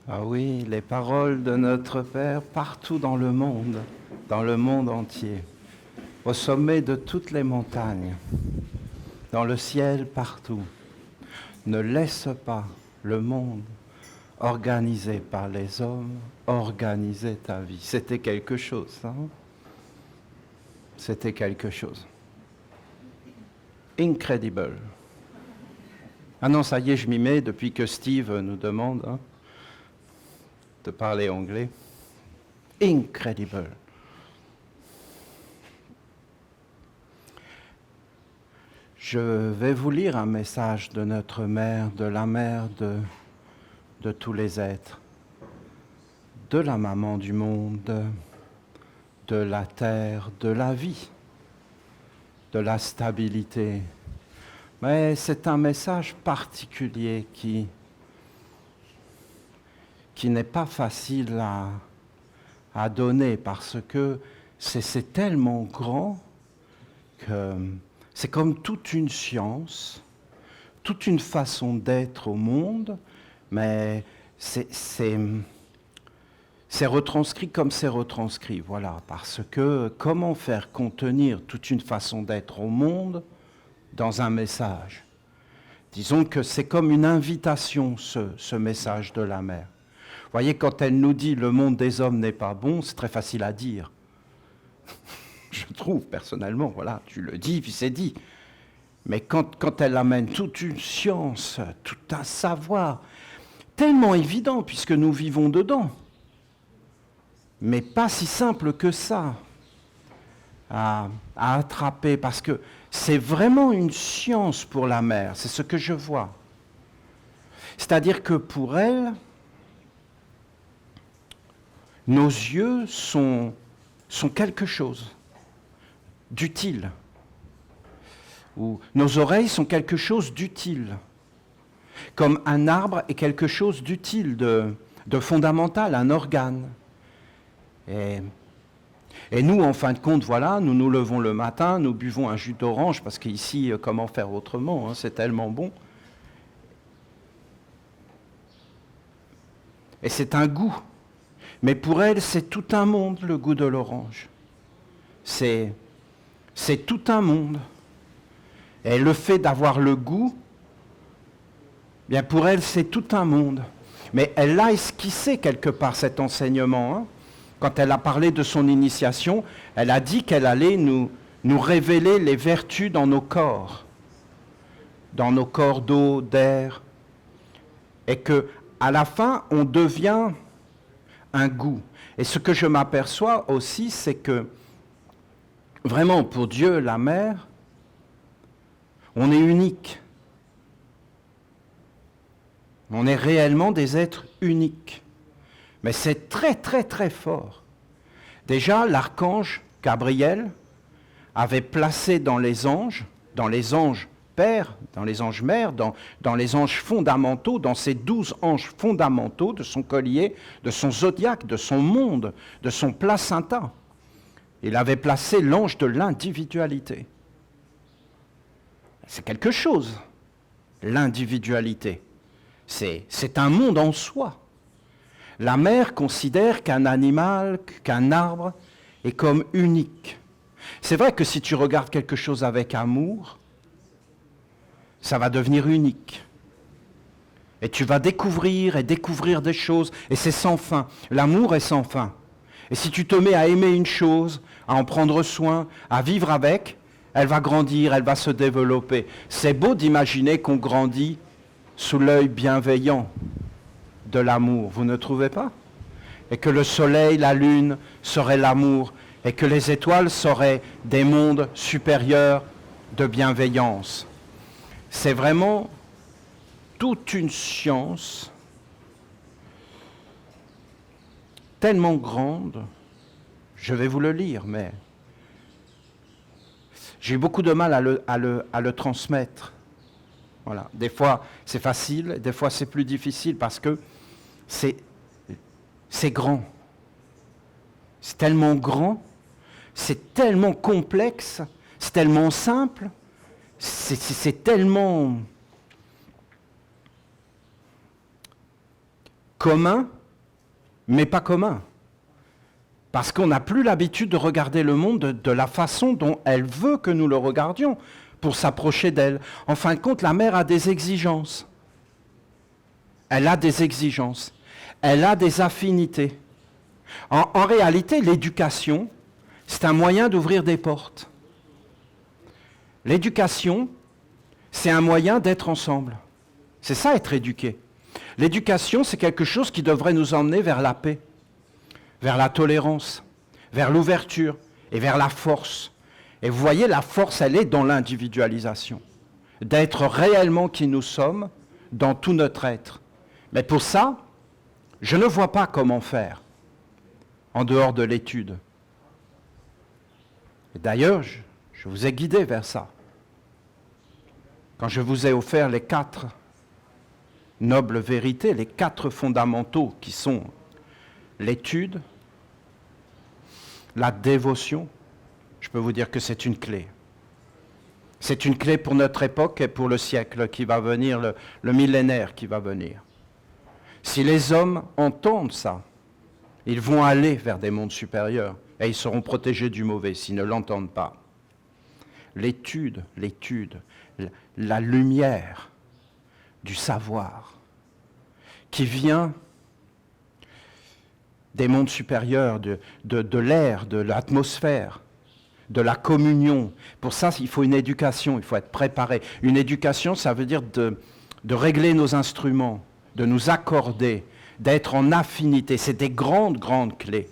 Ah oui, les paroles de notre Père partout dans le monde entier, au sommet de toutes les montagnes, dans le ciel partout. Ne laisse pas le monde organisé par les hommes organiser ta vie. C'était quelque chose, hein? C'était quelque chose. Incredible. Ah non, ça y est, je m'y mets depuis que Steve nous demande de parler anglais. Incredible. Je vais vous lire un message de notre mère, de la mère de tous les êtres, de la maman du monde, de la terre, de la vie, de la stabilité. Mais c'est un message particulier qui n'est pas facile à donner parce que c'est tellement grand que c'est comme toute une science, toute une façon d'être au monde, mais c'est retranscrit comme c'est retranscrit, voilà, parce que comment faire contenir toute une façon d'être au monde dans un message? Disons que c'est comme une invitation, ce message de la mère. Vous voyez, quand elle nous dit « le monde des hommes n'est pas bon », c'est très facile à dire. Je trouve, personnellement, voilà, tu le dis, puis c'est dit. Mais quand elle amène toute une science, tout un savoir, tellement évident, puisque nous vivons dedans, mais pas si simple que ça à attraper, parce que c'est vraiment une science pour la mère, c'est ce que je vois. C'est-à-dire que pour elle, nos yeux sont quelque chose d'utile, ou nos oreilles sont quelque chose d'utile, comme un arbre est quelque chose d'utile, de fondamental, un organe. Et nous, en fin de compte, voilà, nous nous levons le matin, nous buvons un jus d'orange, parce qu'ici, comment faire autrement, hein, c'est tellement bon. Et c'est un goût. Mais pour elle, c'est tout un monde, le goût de l'orange. C'est tout un monde. Et le fait d'avoir le goût, bien pour elle, c'est tout un monde. Mais elle l'a esquissé quelque part, cet enseignement. Hein. Quand elle a parlé de son initiation, elle a dit qu'elle allait nous révéler les vertus dans nos corps d'eau, d'air. Et qu'à la fin, on devient un goût. Et ce que je m'aperçois aussi, c'est que vraiment, pour Dieu, la mère, on est unique. On est réellement des êtres uniques. Mais c'est très, très, très fort. Déjà, l'archange Gabriel avait placé dans les anges pères, dans les anges mères, dans les anges fondamentaux, dans ces 12 anges fondamentaux de son collier, de son zodiaque, de son monde, de son placenta. Il avait placé l'ange de l'individualité. C'est quelque chose, l'individualité. C'est un monde en soi. La mère considère qu'un animal, qu'un arbre est comme unique. C'est vrai que si tu regardes quelque chose avec amour, ça va devenir unique. Et tu vas découvrir des choses, et c'est sans fin. L'amour est sans fin. Et si tu te mets à aimer une chose, à en prendre soin, à vivre avec, elle va grandir, elle va se développer. C'est beau d'imaginer qu'on grandit sous l'œil bienveillant de l'amour, vous ne trouvez pas? Et que le soleil, la lune seraient l'amour, et que les étoiles seraient des mondes supérieurs de bienveillance. C'est vraiment toute une science tellement grande, je vais vous le lire, mais j'ai eu beaucoup de mal à le transmettre. Voilà. Des fois c'est facile, des fois c'est plus difficile parce que c'est grand. C'est tellement grand, c'est tellement complexe, c'est tellement simple, c'est tellement commun, mais pas commun. Parce qu'on n'a plus l'habitude de regarder le monde de la façon dont elle veut que nous le regardions pour s'approcher d'elle. En fin de compte, la mère a des exigences. Elle a des exigences. Elle a des affinités. En réalité, l'éducation, c'est un moyen d'ouvrir des portes. L'éducation, c'est un moyen d'être ensemble. C'est ça, être éduqué. L'éducation, c'est quelque chose qui devrait nous emmener vers la paix, vers la tolérance, vers l'ouverture et vers la force. Et vous voyez, la force, elle est dans l'individualisation. D'être réellement qui nous sommes dans tout notre être. Mais pour ça, je ne vois pas comment faire en dehors de l'étude. Et d'ailleurs, je vous ai guidé vers ça. Quand je vous ai offert les 4 nobles vérités, les 4 fondamentaux qui sont l'étude, la dévotion, je peux vous dire que c'est une clé. C'est une clé pour notre époque et pour le siècle qui va venir, le millénaire qui va venir. Si les hommes entendent ça, ils vont aller vers des mondes supérieurs et ils seront protégés du mauvais s'ils ne l'entendent pas. L'étude, la lumière du savoir qui vient des mondes supérieurs, de l'air, de l'atmosphère, de la communion. Pour ça, il faut une éducation, il faut être préparé. Une éducation, ça veut dire de régler nos instruments, de nous accorder, d'être en affinité. C'est des grandes, grandes clés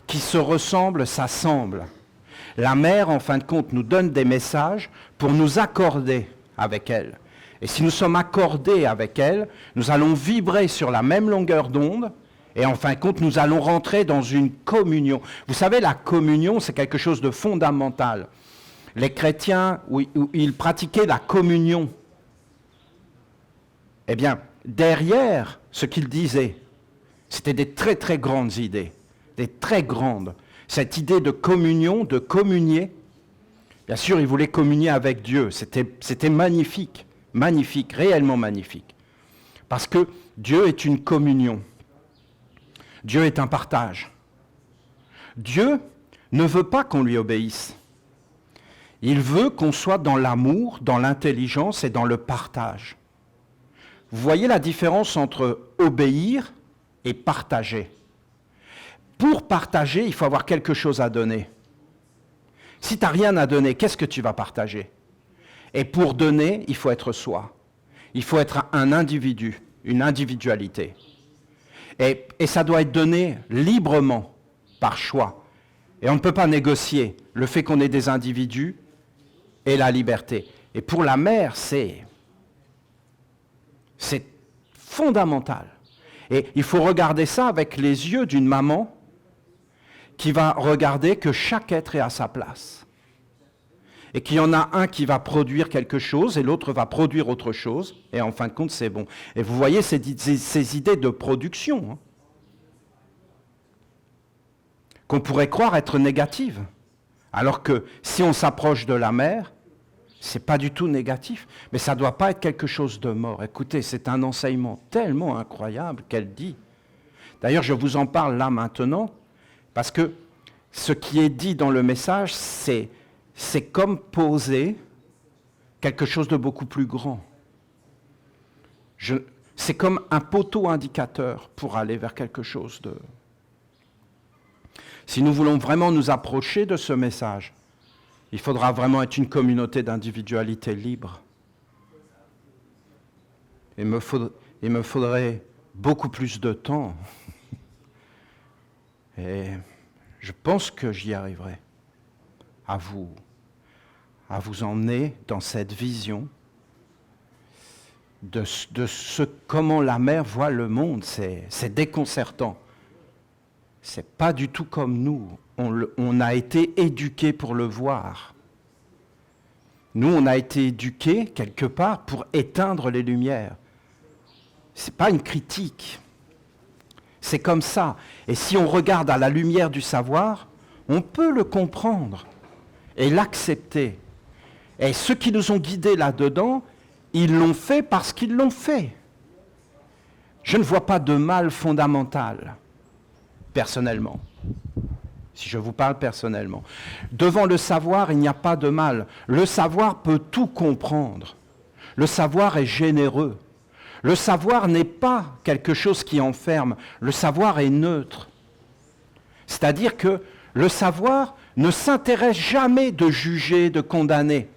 qui se ressemblent, s'assemblent. La mère, en fin de compte, nous donne des messages pour nous accorder avec elle. Et si nous sommes accordés avec elle, nous allons vibrer sur la même longueur d'onde et en fin de compte, nous allons rentrer dans une communion. Vous savez, la communion, c'est quelque chose de fondamental. Les chrétiens, où ils pratiquaient la communion, eh bien, derrière ce qu'ils disaient, c'était des très très grandes idées, des très grandes. Cette idée de communion, de communier, bien sûr, ils voulaient communier avec Dieu. C'était magnifique, magnifique, réellement magnifique. Parce que Dieu est une communion. Dieu est un partage. Dieu ne veut pas qu'on lui obéisse. Il veut qu'on soit dans l'amour, dans l'intelligence et dans le partage. Vous voyez la différence entre obéir et partager. Pour partager, il faut avoir quelque chose à donner. Si tu n'as rien à donner, qu'est-ce que tu vas partager? Et pour donner, il faut être soi. Il faut être un individu, une individualité. Et ça doit être donné librement, par choix. Et on ne peut pas négocier le fait qu'on est des individus et la liberté. Et pour la mère, c'est fondamental. Et il faut regarder ça avec les yeux d'une maman qui va regarder que chaque être est à sa place. Et qu'il y en a un qui va produire quelque chose et l'autre va produire autre chose. Et en fin de compte, c'est bon. Et vous voyez ces idées de production, hein, qu'on pourrait croire être négatives. Alors que si on s'approche de la mère, c'est pas du tout négatif. Mais ça ne doit pas être quelque chose de mort. Écoutez, c'est un enseignement tellement incroyable qu'elle dit. D'ailleurs, je vous en parle là maintenant, parce que ce qui est dit dans le message, c'est comme poser quelque chose de beaucoup plus grand. C'est comme un poteau indicateur pour aller vers quelque chose de... Si nous voulons vraiment nous approcher de ce message, il faudra vraiment être une communauté d'individualité libre. Il me faudrait beaucoup plus de temps. Et je pense que j'y arriverai à vous emmener dans cette vision de comment la mère voit le monde. C'est déconcertant. C'est pas du tout comme nous. On a été éduqués pour le voir. Nous, on a été éduqués quelque part pour éteindre les lumières. C'est pas une critique. C'est comme ça. Et si on regarde à la lumière du savoir, on peut le comprendre et l'accepter. Et ceux qui nous ont guidés là-dedans, ils l'ont fait parce qu'ils l'ont fait. Je ne vois pas de mal fondamental, personnellement. Si je vous parle personnellement. Devant le savoir, il n'y a pas de mal. Le savoir peut tout comprendre. Le savoir est généreux. Le savoir n'est pas quelque chose qui enferme. Le savoir est neutre. C'est-à-dire que le savoir ne s'intéresse jamais de juger, de condamner.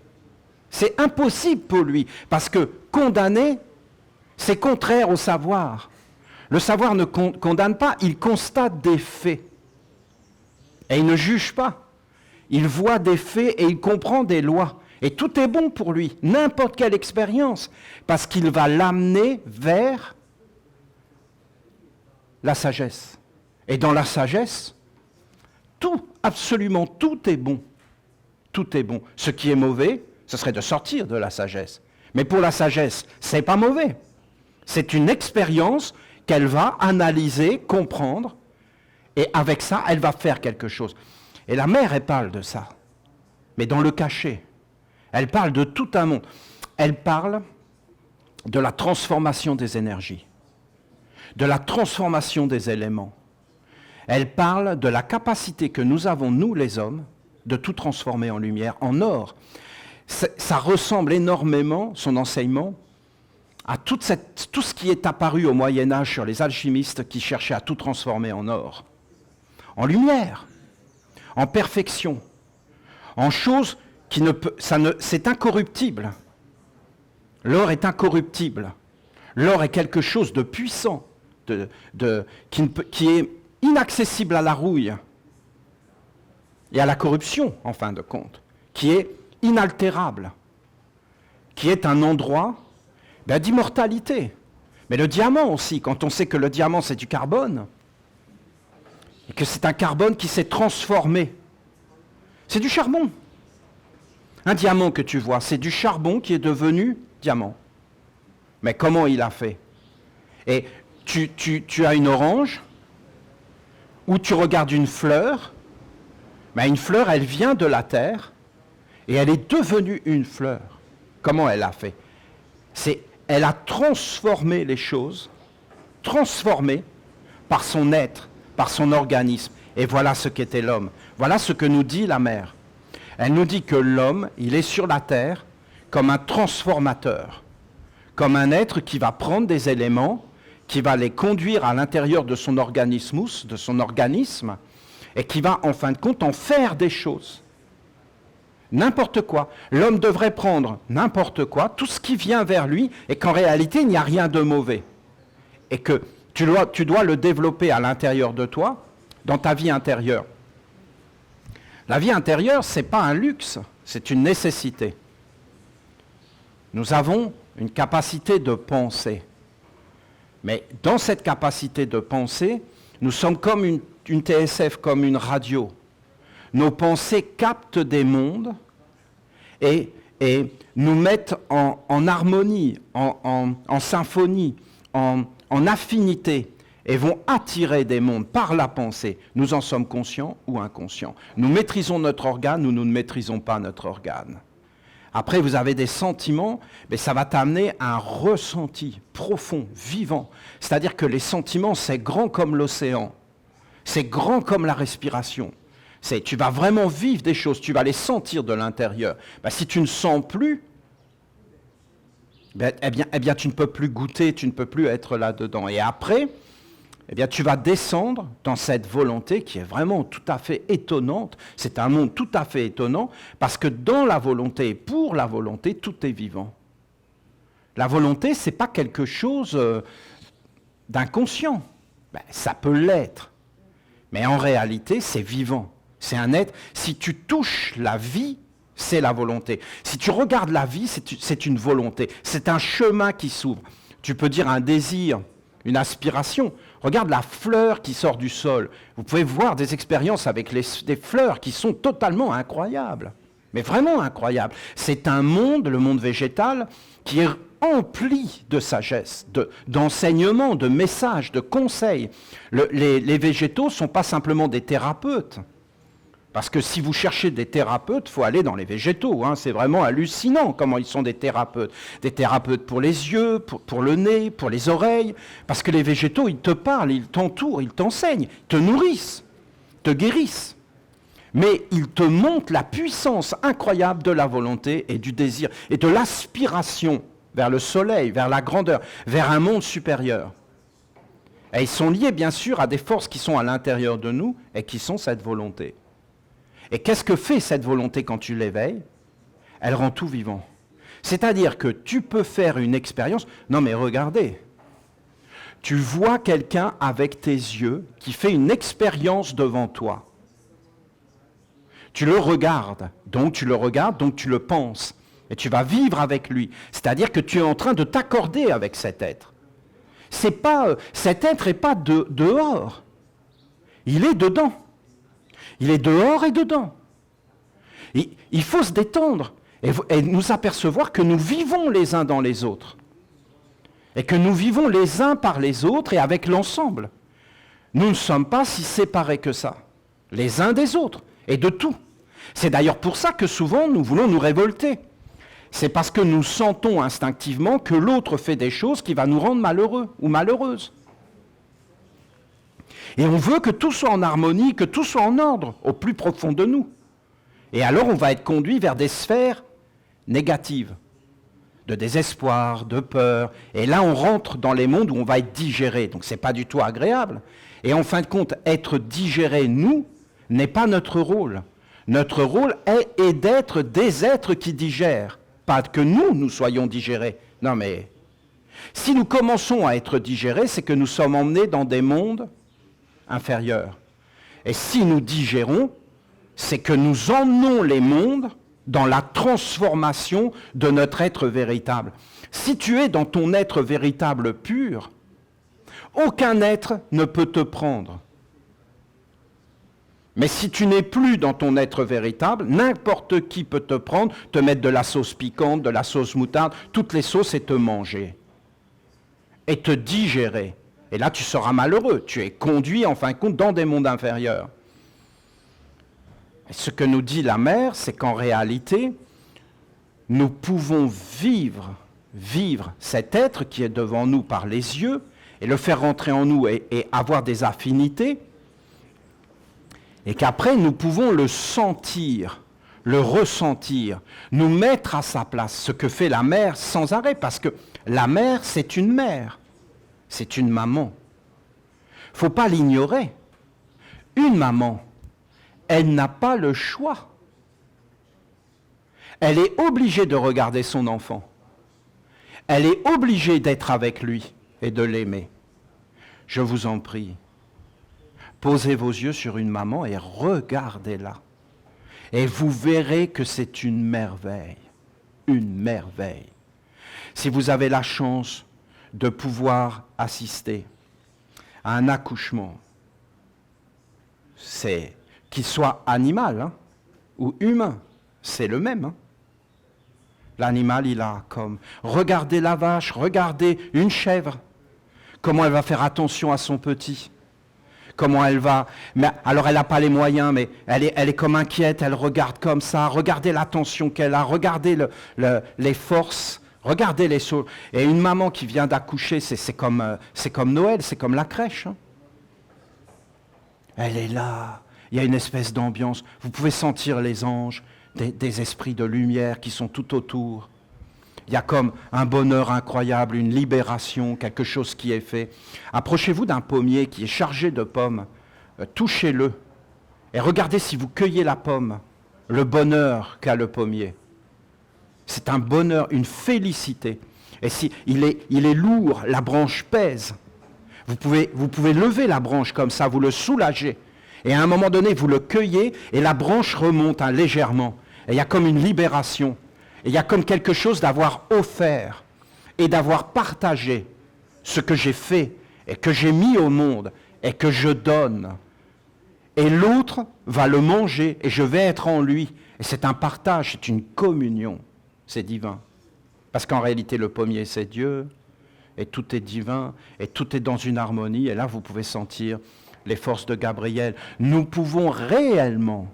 C'est impossible pour lui, parce que condamner, c'est contraire au savoir. Le savoir ne condamne pas, il constate des faits. Et il ne juge pas. Il voit des faits et il comprend des lois. Et tout est bon pour lui, n'importe quelle expérience, parce qu'il va l'amener vers la sagesse. Et dans la sagesse, tout, absolument tout est bon. Tout est bon. Ce qui est mauvais, ce serait de sortir de la sagesse. Mais pour la sagesse, c'est pas mauvais. C'est une expérience qu'elle va analyser, comprendre, et avec ça, elle va faire quelque chose. Et la mère, elle parle de ça, mais dans le cachet. Elle parle de tout un monde. Elle parle de la transformation des énergies, de la transformation des éléments. Elle parle de la capacité que nous avons, nous les hommes, de tout transformer en lumière, en or. Ça ressemble énormément, son enseignement, à tout ce qui est apparu au Moyen-Âge sur les alchimistes qui cherchaient à tout transformer en or, en lumière, en perfection, en choses qui c'est incorruptible. L'or est incorruptible. L'or est quelque chose de puissant, qui est inaccessible à la rouille et à la corruption, en fin de compte, qui est inaltérable, qui est un endroit d'immortalité. Mais le diamant aussi, quand on sait que le diamant c'est du carbone, et que c'est un carbone qui s'est transformé, c'est du charbon. Un diamant que tu vois, c'est du charbon qui est devenu diamant. Mais comment il a fait? Et tu as une orange, ou tu regardes une fleur, mais une fleur, elle vient de la terre, et elle est devenue une fleur. Comment elle a fait? Elle a transformé les choses, transformé par son être, par son organisme. Et voilà ce qu'était l'homme. Voilà ce que nous dit la mère. Elle nous dit que l'homme, il est sur la terre comme un transformateur, comme un être qui va prendre des éléments, qui va les conduire à l'intérieur de son organismus, de son organisme, et qui va en fin de compte en faire des choses. N'importe quoi. L'homme devrait prendre n'importe quoi, tout ce qui vient vers lui, et qu'en réalité, il n'y a rien de mauvais. Et que tu dois le développer à l'intérieur de toi, dans ta vie intérieure. La vie intérieure, ce n'est pas un luxe, c'est une nécessité. Nous avons une capacité de penser. Mais dans cette capacité de penser, nous sommes comme une TSF, comme une radio. Nos pensées captent des mondes et nous mettent en harmonie, en symphonie, en affinité, et vont attirer des mondes par la pensée. Nous en sommes conscients ou inconscients. Nous maîtrisons notre organe ou nous ne maîtrisons pas notre organe. Après, vous avez des sentiments, mais ça va t'amener à un ressenti profond, vivant. C'est-à-dire que les sentiments, c'est grand comme l'océan. C'est grand comme la respiration. Tu vas vraiment vivre des choses, tu vas les sentir de l'intérieur. Si tu ne sens plus, eh bien, tu ne peux plus goûter, tu ne peux plus être là-dedans. Et après, eh bien, tu vas descendre dans cette volonté qui est vraiment tout à fait étonnante. C'est un monde tout à fait étonnant, parce que dans la volonté et pour la volonté, tout est vivant. La volonté, ce n'est pas quelque chose d'inconscient. Ça peut l'être. Mais en réalité, c'est vivant. C'est un être. Si tu touches la vie, c'est la volonté. Si tu regardes la vie, c'est une volonté. C'est un chemin qui s'ouvre. Tu peux dire un désir, une aspiration. Regarde la fleur qui sort du sol. Vous pouvez voir des expériences avec des fleurs qui sont totalement incroyables. Mais vraiment incroyables. C'est un monde, le monde végétal, qui est empli de sagesse, d'enseignements, de messages, de conseils. Les végétaux ne sont pas simplement des thérapeutes. Parce que si vous cherchez des thérapeutes, il faut aller dans les végétaux. C'est vraiment hallucinant comment ils sont des thérapeutes. Des thérapeutes pour les yeux, pour le nez, pour les oreilles. Parce que les végétaux, ils te parlent, ils t'entourent, ils t'enseignent, te nourrissent, te guérissent. Mais ils te montrent la puissance incroyable de la volonté et du désir et de l'aspiration vers le soleil, vers la grandeur, vers un monde supérieur. Et ils sont liés, bien sûr, à des forces qui sont à l'intérieur de nous et qui sont cette volonté. Et qu'est-ce que fait cette volonté quand tu l'éveilles? Elle rend tout vivant. C'est-à-dire que tu peux faire une expérience. Non mais regardez, tu vois quelqu'un avec tes yeux qui fait une expérience devant toi. Tu le regardes, donc tu le penses. Et tu vas vivre avec lui. C'est-à-dire que tu es en train de t'accorder avec cet être. Cet être n'est pas dehors. Il est dedans. Il est dehors et dedans. Il faut se détendre et nous apercevoir que nous vivons les uns dans les autres. Et que nous vivons les uns par les autres et avec l'ensemble. Nous ne sommes pas si séparés que ça. Les uns des autres et de tout. C'est d'ailleurs pour ça que souvent nous voulons nous révolter. C'est parce que nous sentons instinctivement que l'autre fait des choses qui vont nous rendre malheureux ou malheureuses. Et on veut que tout soit en harmonie, que tout soit en ordre, au plus profond de nous. Et alors on va être conduit vers des sphères négatives, de désespoir, de peur. Et là on rentre dans les mondes où on va être digéré. Donc ce n'est pas du tout agréable. Et en fin de compte, être digéré, nous, n'est pas notre rôle. Notre rôle est d'être des êtres qui digèrent. Pas que nous soyons digérés. Non mais, si nous commençons à être digérés, c'est que nous sommes emmenés dans des mondes inférieurs. Et si nous digérons, c'est que nous emmenons les mondes dans la transformation de notre être véritable. Si tu es dans ton être véritable pur, aucun être ne peut te prendre. Mais si tu n'es plus dans ton être véritable, n'importe qui peut te prendre, te mettre de la sauce piquante, de la sauce moutarde, toutes les sauces et te manger. Et te digérer. Et là, tu seras malheureux. Tu es conduit, en fin de compte, dans des mondes inférieurs. Et ce que nous dit la mère, c'est qu'en réalité, nous pouvons vivre cet être qui est devant nous par les yeux, et le faire rentrer en nous et avoir des affinités, et qu'après, nous pouvons le sentir, le ressentir, nous mettre à sa place, ce que fait la mère sans arrêt, parce que la mère, c'est une mère, c'est une maman. Il ne faut pas l'ignorer. Une maman, elle n'a pas le choix. Elle est obligée de regarder son enfant. Elle est obligée d'être avec lui et de l'aimer. Je vous en prie. Posez vos yeux sur une maman et regardez-la. Et vous verrez que c'est une merveille. Une merveille. Si vous avez la chance de pouvoir assister à un accouchement, c'est qu'il soit animal ou humain, c'est le même. L'animal, il a comme... Regardez la vache, regardez une chèvre. Comment elle va faire attention à son petit. Comment elle va... Mais, alors elle n'a pas les moyens, mais elle est comme inquiète, elle regarde comme ça. Regardez l'attention qu'elle a, regardez les forces, regardez les choses. Et une maman qui vient d'accoucher, c'est comme Noël, c'est comme la crèche. Elle est là, il y a une espèce d'ambiance. Vous pouvez sentir les anges, des esprits de lumière qui sont tout autour. Il y a comme un bonheur incroyable, une libération, quelque chose qui est fait. Approchez-vous d'un pommier qui est chargé de pommes, touchez-le et regardez si vous cueillez la pomme, le bonheur qu'a le pommier. C'est un bonheur, une félicité. Et si il est lourd, la branche pèse. Vous pouvez lever la branche comme ça, vous le soulagez. Et à un moment donné, vous le cueillez et la branche remonte légèrement. Et il y a comme une libération. Et il y a comme quelque chose d'avoir offert et d'avoir partagé ce que j'ai fait et que j'ai mis au monde et que je donne. Et l'autre va le manger et je vais être en lui. Et c'est un partage, c'est une communion. C'est divin. Parce qu'en réalité, le pommier, c'est Dieu. Et tout est divin. Et tout est dans une harmonie. Et là, vous pouvez sentir les forces de Gabriel. Nous pouvons réellement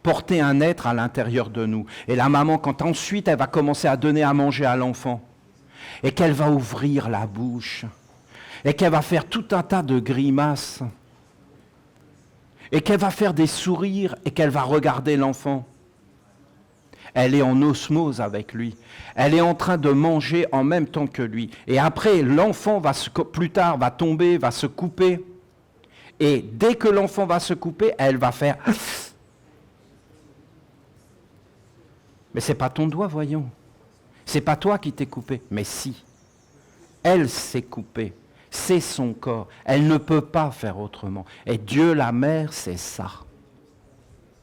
porter un être à l'intérieur de nous. Et la maman, quand ensuite elle va commencer à donner à manger à l'enfant, et qu'elle va ouvrir la bouche, et qu'elle va faire tout un tas de grimaces, et qu'elle va faire des sourires, et qu'elle va regarder l'enfant, elle est en osmose avec lui. Elle est en train de manger en même temps que lui. Et après, l'enfant plus tard va tomber, va se couper. Et dès que l'enfant va se couper, elle va faire... Mais c'est pas ton doigt, voyons. C'est pas toi qui t'es coupé. Mais si. Elle s'est coupée. C'est son corps. Elle ne peut pas faire autrement. Et Dieu, la mère, c'est ça.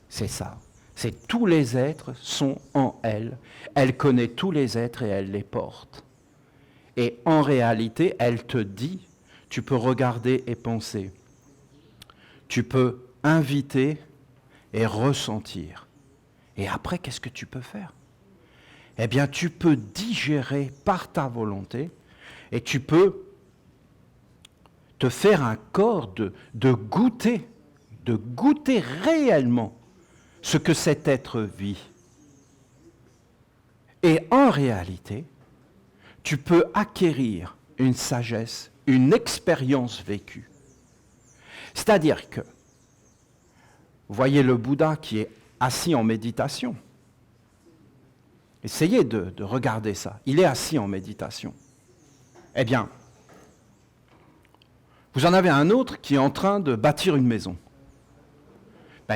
C'est ça. C'est tous les êtres sont en elle. Elle connaît tous les êtres et elle les porte. Et en réalité, elle te dit, tu peux regarder et penser. Tu peux inviter et ressentir. Et après, qu'est-ce que tu peux faire? Eh bien, tu peux digérer par ta volonté et tu peux te faire un corps de goûter réellement ce que cet être vit. Et en réalité, tu peux acquérir une sagesse, une expérience vécue. C'est-à-dire que, vous voyez le Bouddha qui est assis en méditation. Essayez de regarder ça. Il est assis en méditation. Eh bien, vous en avez un autre qui est en train de bâtir une maison.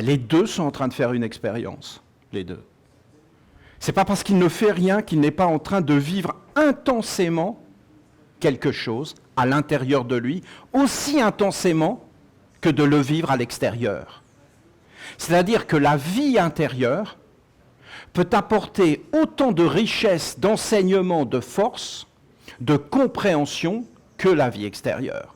Les deux sont en train de faire une expérience, les deux. Ce n'est pas parce qu'il ne fait rien qu'il n'est pas en train de vivre intensément quelque chose à l'intérieur de lui, aussi intensément que de le vivre à l'extérieur. C'est-à-dire que la vie intérieure peut apporter autant de richesse, d'enseignement, de force, de compréhension que la vie extérieure.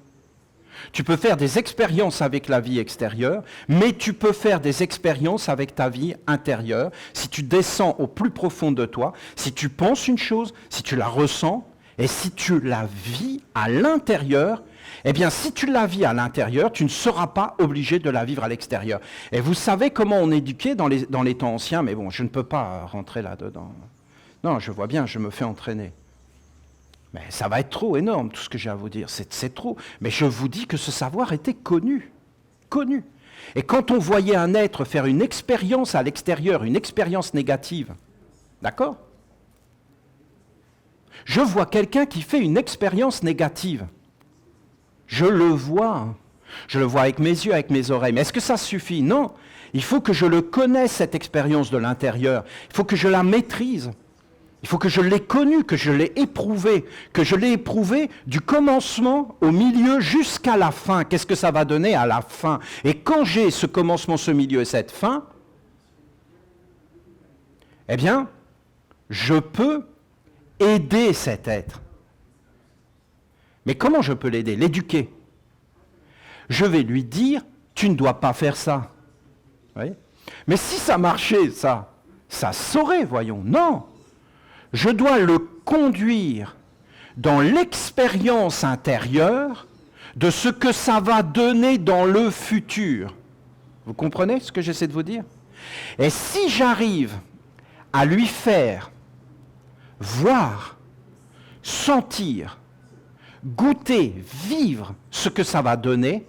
Tu peux faire des expériences avec la vie extérieure, mais tu peux faire des expériences avec ta vie intérieure si tu descends au plus profond de toi, si tu penses une chose, si tu la ressens, et si tu la vis à l'intérieur. Eh bien, si tu la vis à l'intérieur, tu ne seras pas obligé de la vivre à l'extérieur. Et vous savez comment on éduquait dans les temps anciens, mais bon, je ne peux pas rentrer là-dedans. Non, je vois bien, je me fais entraîner. Mais ça va être trop énorme, tout ce que j'ai à vous dire, c'est trop. Mais je vous dis que ce savoir était connu. Et quand on voyait un être faire une expérience à l'extérieur, une expérience négative, d'accord? Je vois quelqu'un qui fait une expérience négative. Je le vois. Je le vois avec mes yeux, avec mes oreilles. Mais est-ce que ça suffit? Non. Il faut que je le connaisse, cette expérience de l'intérieur. Il faut que je la maîtrise. Il faut que je l'ai connue, que je l'ai éprouvée, du commencement au milieu jusqu'à la fin. Qu'est-ce que ça va donner à la fin? Et quand j'ai ce commencement, ce milieu et cette fin, eh bien, je peux aider cet être. Mais comment je peux l'aider? L'éduquer. Je vais lui dire, tu ne dois pas faire ça. Vous voyez? Mais si ça marchait, ça saurait, voyons. Non. Je dois le conduire dans l'expérience intérieure de ce que ça va donner dans le futur. Vous comprenez ce que j'essaie de vous dire? Et si j'arrive à lui faire voir, sentir, goûter, vivre ce que ça va donner,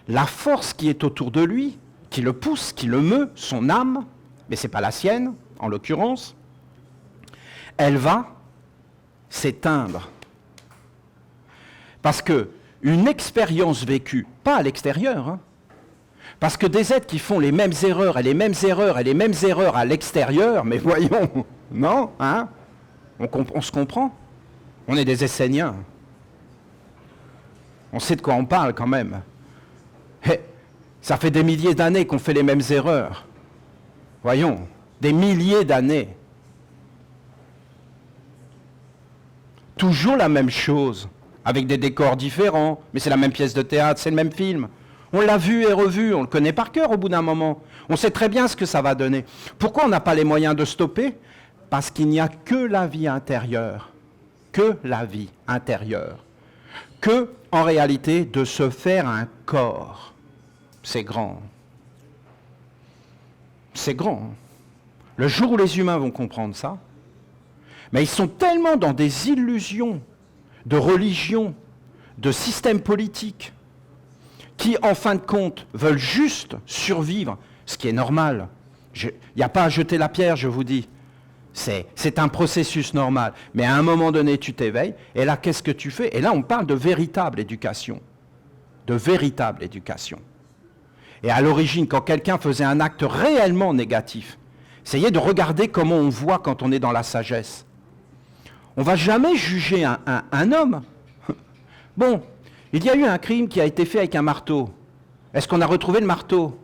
la force qui est autour de lui, qui le pousse, qui le meut, son âme, mais ce n'est pas la sienne, en l'occurrence, elle va s'éteindre. Parce que une expérience vécue, pas à l'extérieur, parce que des êtres qui font les mêmes erreurs et les mêmes erreurs et les mêmes erreurs à l'extérieur, mais voyons, non, on se comprend. On est des Esséniens. On sait de quoi on parle quand même. Et ça fait des milliers d'années qu'on fait les mêmes erreurs. Voyons, des milliers d'années. Toujours la même chose, avec des décors différents, mais c'est la même pièce de théâtre, c'est le même film. On l'a vu et revu, on le connaît par cœur au bout d'un moment. On sait très bien ce que ça va donner. Pourquoi on n'a pas les moyens de stopper? Parce qu'il n'y a que la vie intérieure. Que la vie intérieure. Que, en réalité, de se faire un corps. C'est grand. c'est grand. Hein. Le jour où les humains vont comprendre ça, mais ils sont tellement dans des illusions de religion, de système politique, qui, en fin de compte, veulent juste survivre, ce qui est normal. Il n'y a pas à jeter la pierre, je vous dis. C'est un processus normal. Mais à un moment donné, tu t'éveilles, et là, qu'est-ce que tu fais? Et là, on parle de véritable éducation. De véritable éducation. Et à l'origine, quand quelqu'un faisait un acte réellement négatif, essayez de regarder comment on voit quand on est dans la sagesse. On ne va jamais juger un homme. Bon, il y a eu un crime qui a été fait avec un marteau. Est-ce qu'on a retrouvé le marteau?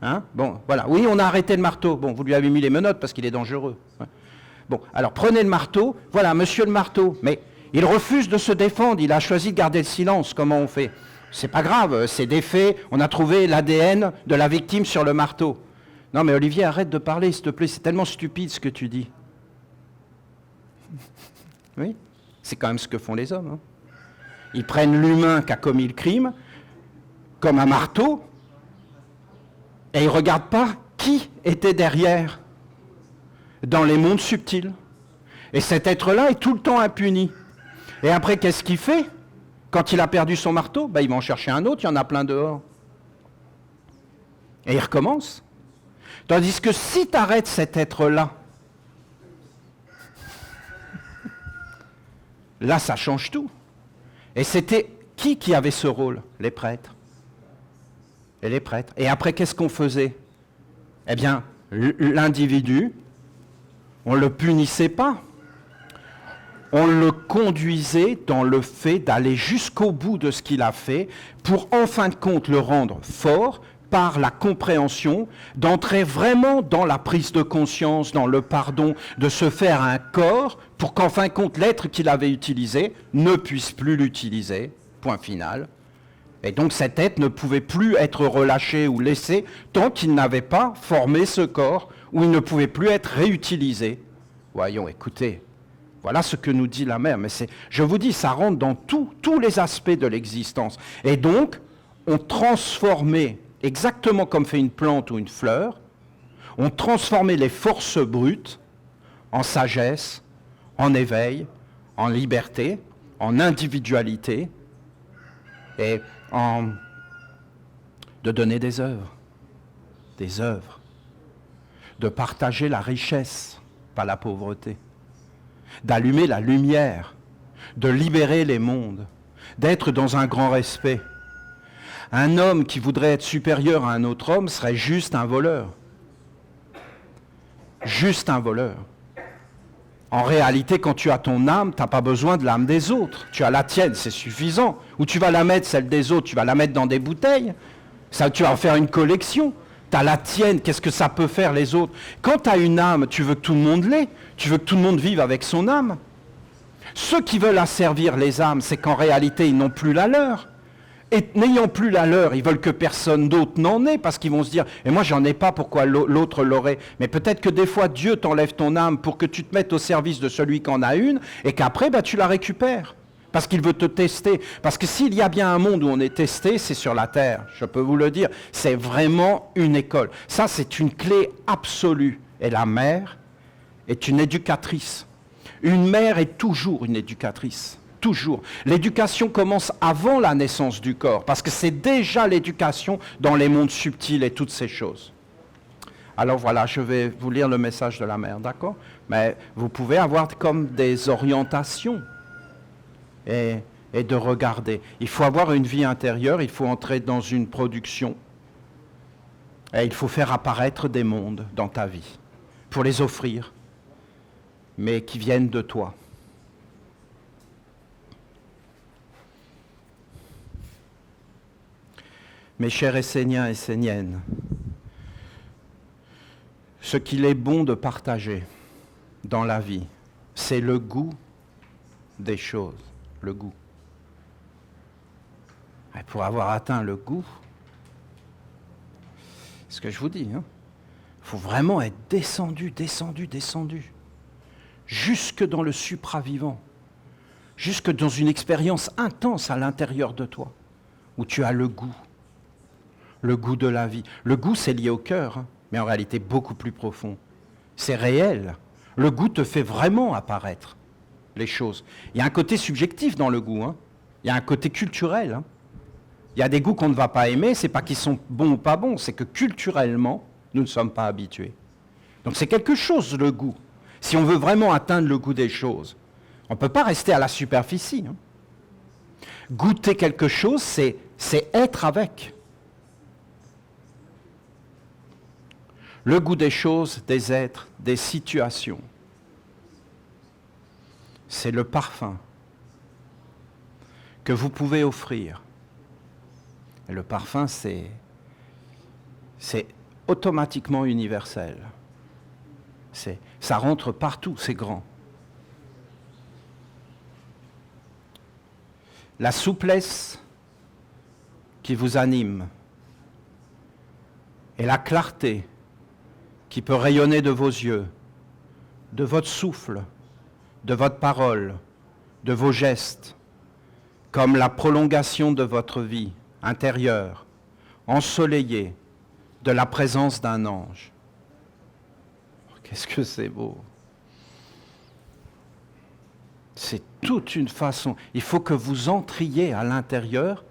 Hein? Bon, voilà. Oui, on a arrêté le marteau. Bon, vous lui avez mis les menottes parce qu'il est dangereux. Bon, alors prenez le marteau. Voilà, monsieur le marteau. Mais il refuse de se défendre. Il a choisi de garder le silence. Comment on fait? C'est pas grave, c'est des faits. On a trouvé l'ADN de la victime sur le marteau. Non, mais Olivier, arrête de parler, s'il te plaît. C'est tellement stupide ce que tu dis. Oui, c'est quand même ce que font les hommes. Hein. Ils prennent l'humain qui a commis le crime comme un marteau et ils ne regardent pas qui était derrière dans les mondes subtils. Et cet être-là est tout le temps impuni. Et après, qu'est-ce qu'il fait quand il a perdu son marteau? Ben, il va en chercher un autre, il y en a plein dehors. Et il recommence. Tandis que si tu arrêtes cet être-là, là, ça change tout. Et c'était qui avait ce rôle? Les prêtres. Et les prêtres. Et après, qu'est-ce qu'on faisait? Eh bien, l'individu, on ne le punissait pas. On le conduisait dans le fait d'aller jusqu'au bout de ce qu'il a fait pour, en fin de compte, le rendre fort par la compréhension, d'entrer vraiment dans la prise de conscience, dans le pardon, de se faire un corps pour qu'en fin de compte, l'être qu'il avait utilisé ne puisse plus l'utiliser, point final. Et donc cet être ne pouvait plus être relâché ou laissé tant qu'il n'avait pas formé ce corps, où il ne pouvait plus être réutilisé. Voyons, écoutez, voilà ce que nous dit la mère, mais je vous dis, ça rentre dans tous les aspects de l'existence. Et donc, on transformait, exactement comme fait une plante ou une fleur, on transformait les forces brutes en sagesse, en éveil, en liberté, en individualité, et de donner des œuvres, de partager la richesse, pas la pauvreté, d'allumer la lumière, de libérer les mondes, d'être dans un grand respect. Un homme qui voudrait être supérieur à un autre homme serait juste un voleur. Juste un voleur. En réalité, quand tu as ton âme, tu n'as pas besoin de l'âme des autres. Tu as la tienne, c'est suffisant. Ou tu vas la mettre, celle des autres, tu vas la mettre dans des bouteilles. Ça, tu vas en faire une collection. Tu as la tienne, qu'est-ce que ça peut faire les autres? Quand tu as une âme, tu veux que tout le monde l'ait. Tu veux que tout le monde vive avec son âme. Ceux qui veulent asservir les âmes, c'est qu'en réalité, ils n'ont plus la leur. Et n'ayant plus la leur, ils veulent que personne d'autre n'en ait, parce qu'ils vont se dire « Et moi, j'en ai pas, pourquoi l'autre l'aurait ?» Mais peut-être que des fois, Dieu t'enlève ton âme pour que tu te mettes au service de celui qui en a une, et qu'après, tu la récupères. Parce qu'il veut te tester. Parce que s'il y a bien un monde où on est testé, c'est sur la terre. Je peux vous le dire. C'est vraiment une école. Ça, c'est une clé absolue. Et la mère est une éducatrice. Une mère est toujours une éducatrice. Toujours. L'éducation commence avant la naissance du corps, parce que c'est déjà l'éducation dans les mondes subtils et toutes ces choses. Alors voilà, je vais vous lire le message de la mère, d'accord? Mais vous pouvez avoir comme des orientations et de regarder. Il faut avoir une vie intérieure, il faut entrer dans une production et il faut faire apparaître des mondes dans ta vie pour les offrir, mais qui viennent de toi. Mes chers Esséniens et Esséniennes, ce qu'il est bon de partager dans la vie, c'est le goût des choses, le goût. Et pour avoir atteint le goût, c'est ce que je vous dis, il faut vraiment être descendu, jusque dans le supra-vivant, jusque dans une expérience intense à l'intérieur de toi, où tu as le goût le goût de la vie. Le goût, c'est lié au cœur, hein, mais en réalité beaucoup plus profond. C'est réel. Le goût te fait vraiment apparaître les choses. Il y a un côté subjectif dans le goût, hein. Il y a un côté culturel. Hein. Il y a des goûts qu'on ne va pas aimer, c'est pas qu'ils sont bons ou pas bons, c'est que culturellement, nous ne sommes pas habitués. Donc c'est quelque chose, le goût. Si on veut vraiment atteindre le goût des choses, on ne peut pas rester à la superficie. Hein. Goûter quelque chose, c'est être avec. Le goût des choses, des êtres, des situations. C'est le parfum que vous pouvez offrir. Et le parfum, c'est automatiquement universel. Ça rentre partout, c'est grand. La souplesse qui vous anime et la clarté qui peut rayonner de vos yeux, de votre souffle, de votre parole, de vos gestes, comme la prolongation de votre vie intérieure, ensoleillée de la présence d'un ange. Qu'est-ce que c'est beau! C'est toute une façon. Il faut que vous entriez à l'intérieur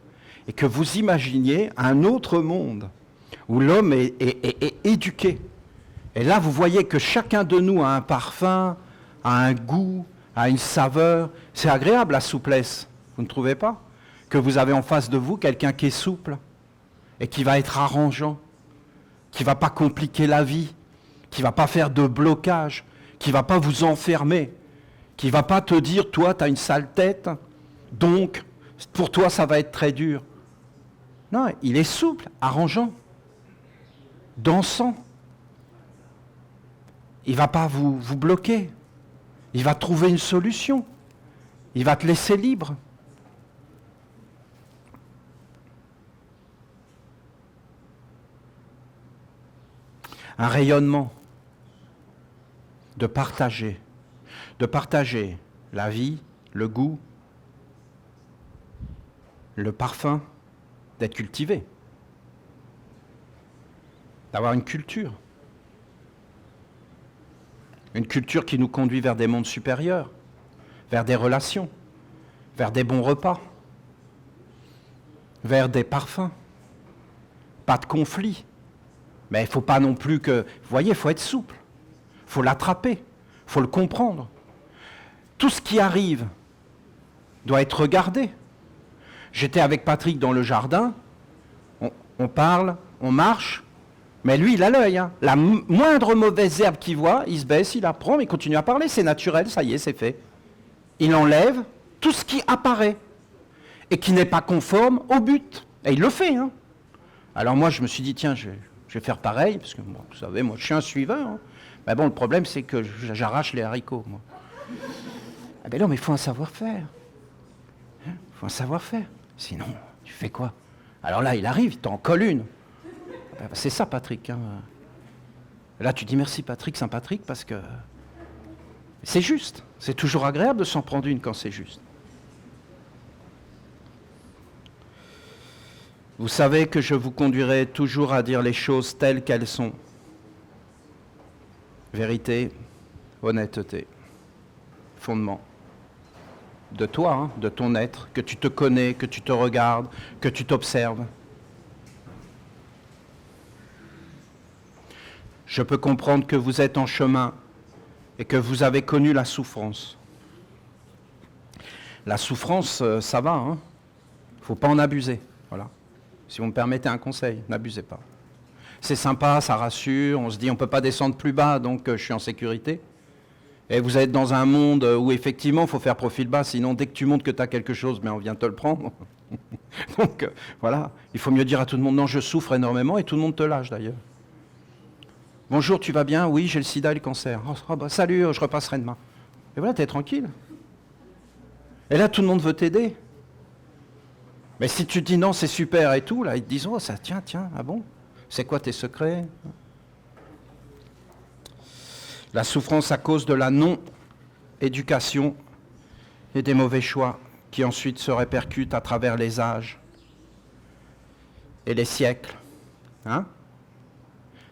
et que vous imaginiez un autre monde où l'homme est éduqué. Et là, vous voyez que chacun de nous a un parfum, a un goût, a une saveur. C'est agréable, la souplesse. Vous ne trouvez pas? Que vous avez en face de vous quelqu'un qui est souple et qui va être arrangeant, qui ne va pas compliquer la vie, qui ne va pas faire de blocage, qui ne va pas vous enfermer, qui ne va pas te dire, toi, tu as une sale tête, donc, pour toi, ça va être très dur. Non, il est souple, arrangeant, dansant. Il ne va pas vous bloquer. Il va trouver une solution. Il va te laisser libre. Un rayonnement de partager la vie, le goût, le parfum, d'être cultivé, d'avoir une culture qui nous conduit vers des mondes supérieurs, vers des relations, vers des bons repas, vers des parfums, pas de conflit. Mais il ne faut pas non plus que... Vous voyez, il faut être souple. Il faut l'attraper. Il faut le comprendre. Tout ce qui arrive doit être regardé. J'étais avec Patrick dans le jardin. On parle, on marche. Mais lui, il a l'œil. Hein. La moindre mauvaise herbe qu'il voit, il se baisse, il la prend, mais il continue à parler. C'est naturel, ça y est, c'est fait. Il enlève tout ce qui apparaît et qui n'est pas conforme au but. Et il le fait. Hein. Alors moi, je me suis dit, tiens, je vais faire pareil, parce que, bon, vous savez, moi, je suis un suiveur. Hein. Mais bon, le problème, c'est que j'arrache les haricots, moi. Ah ben non, mais il faut un savoir-faire. Il faut un savoir-faire. Sinon, tu fais quoi? Alors là, il arrive, il t'en colle une. Ben, c'est ça, Patrick. Hein. Là, tu dis merci, Patrick, Saint-Patrick, parce que c'est juste. C'est toujours agréable de s'en prendre une quand c'est juste. Vous savez que je vous conduirai toujours à dire les choses telles qu'elles sont. Vérité, honnêteté, fondement. De toi, hein, de ton être, que tu te connais, que tu te regardes, que tu t'observes. Je peux comprendre que vous êtes en chemin et que vous avez connu la souffrance. La souffrance, ça va, hein. Faut pas en abuser, voilà. Si vous me permettez un conseil, n'abusez pas. C'est sympa, ça rassure, on se dit on ne peut pas descendre plus bas, donc je suis en sécurité. Et vous êtes dans un monde où effectivement il faut faire profil bas, sinon dès que tu montres que tu as quelque chose, mais on vient te le prendre. Donc voilà, il faut mieux dire à tout le monde, non je souffre énormément, et tout le monde te lâche d'ailleurs. Bonjour, tu vas bien? Oui, j'ai le sida et le cancer. Oh, bah, salut, je repasserai demain. Et voilà, t'es tranquille. Et là, tout le monde veut t'aider. Mais si tu dis non, c'est super et tout, là, ils te disent, oh, ça, tiens, ah bon? C'est quoi tes secrets? La souffrance à cause de la non-éducation et des mauvais choix qui ensuite se répercutent à travers les âges et les siècles Hein?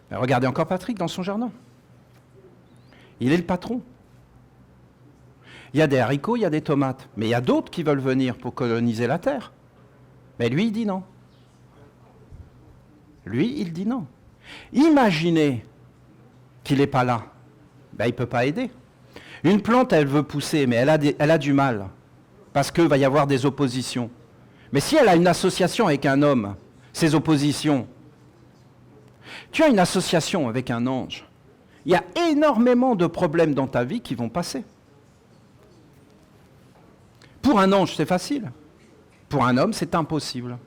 Mais regardez encore Patrick dans son jardin. Il est le patron. Il y a des haricots, il y a des tomates. Mais il y a d'autres qui veulent venir pour coloniser la terre. Mais lui, il dit non. Lui, il dit non. Imaginez qu'il n'est pas là. Ben, il ne peut pas aider. Une plante, elle veut pousser, mais elle a du mal. Parce qu'il va y avoir des oppositions. Mais si elle a une association avec un homme, ces oppositions, tu as une association avec un ange, il y a énormément de problèmes dans ta vie qui vont passer. Pour un ange, c'est facile. Pour un homme, c'est impossible.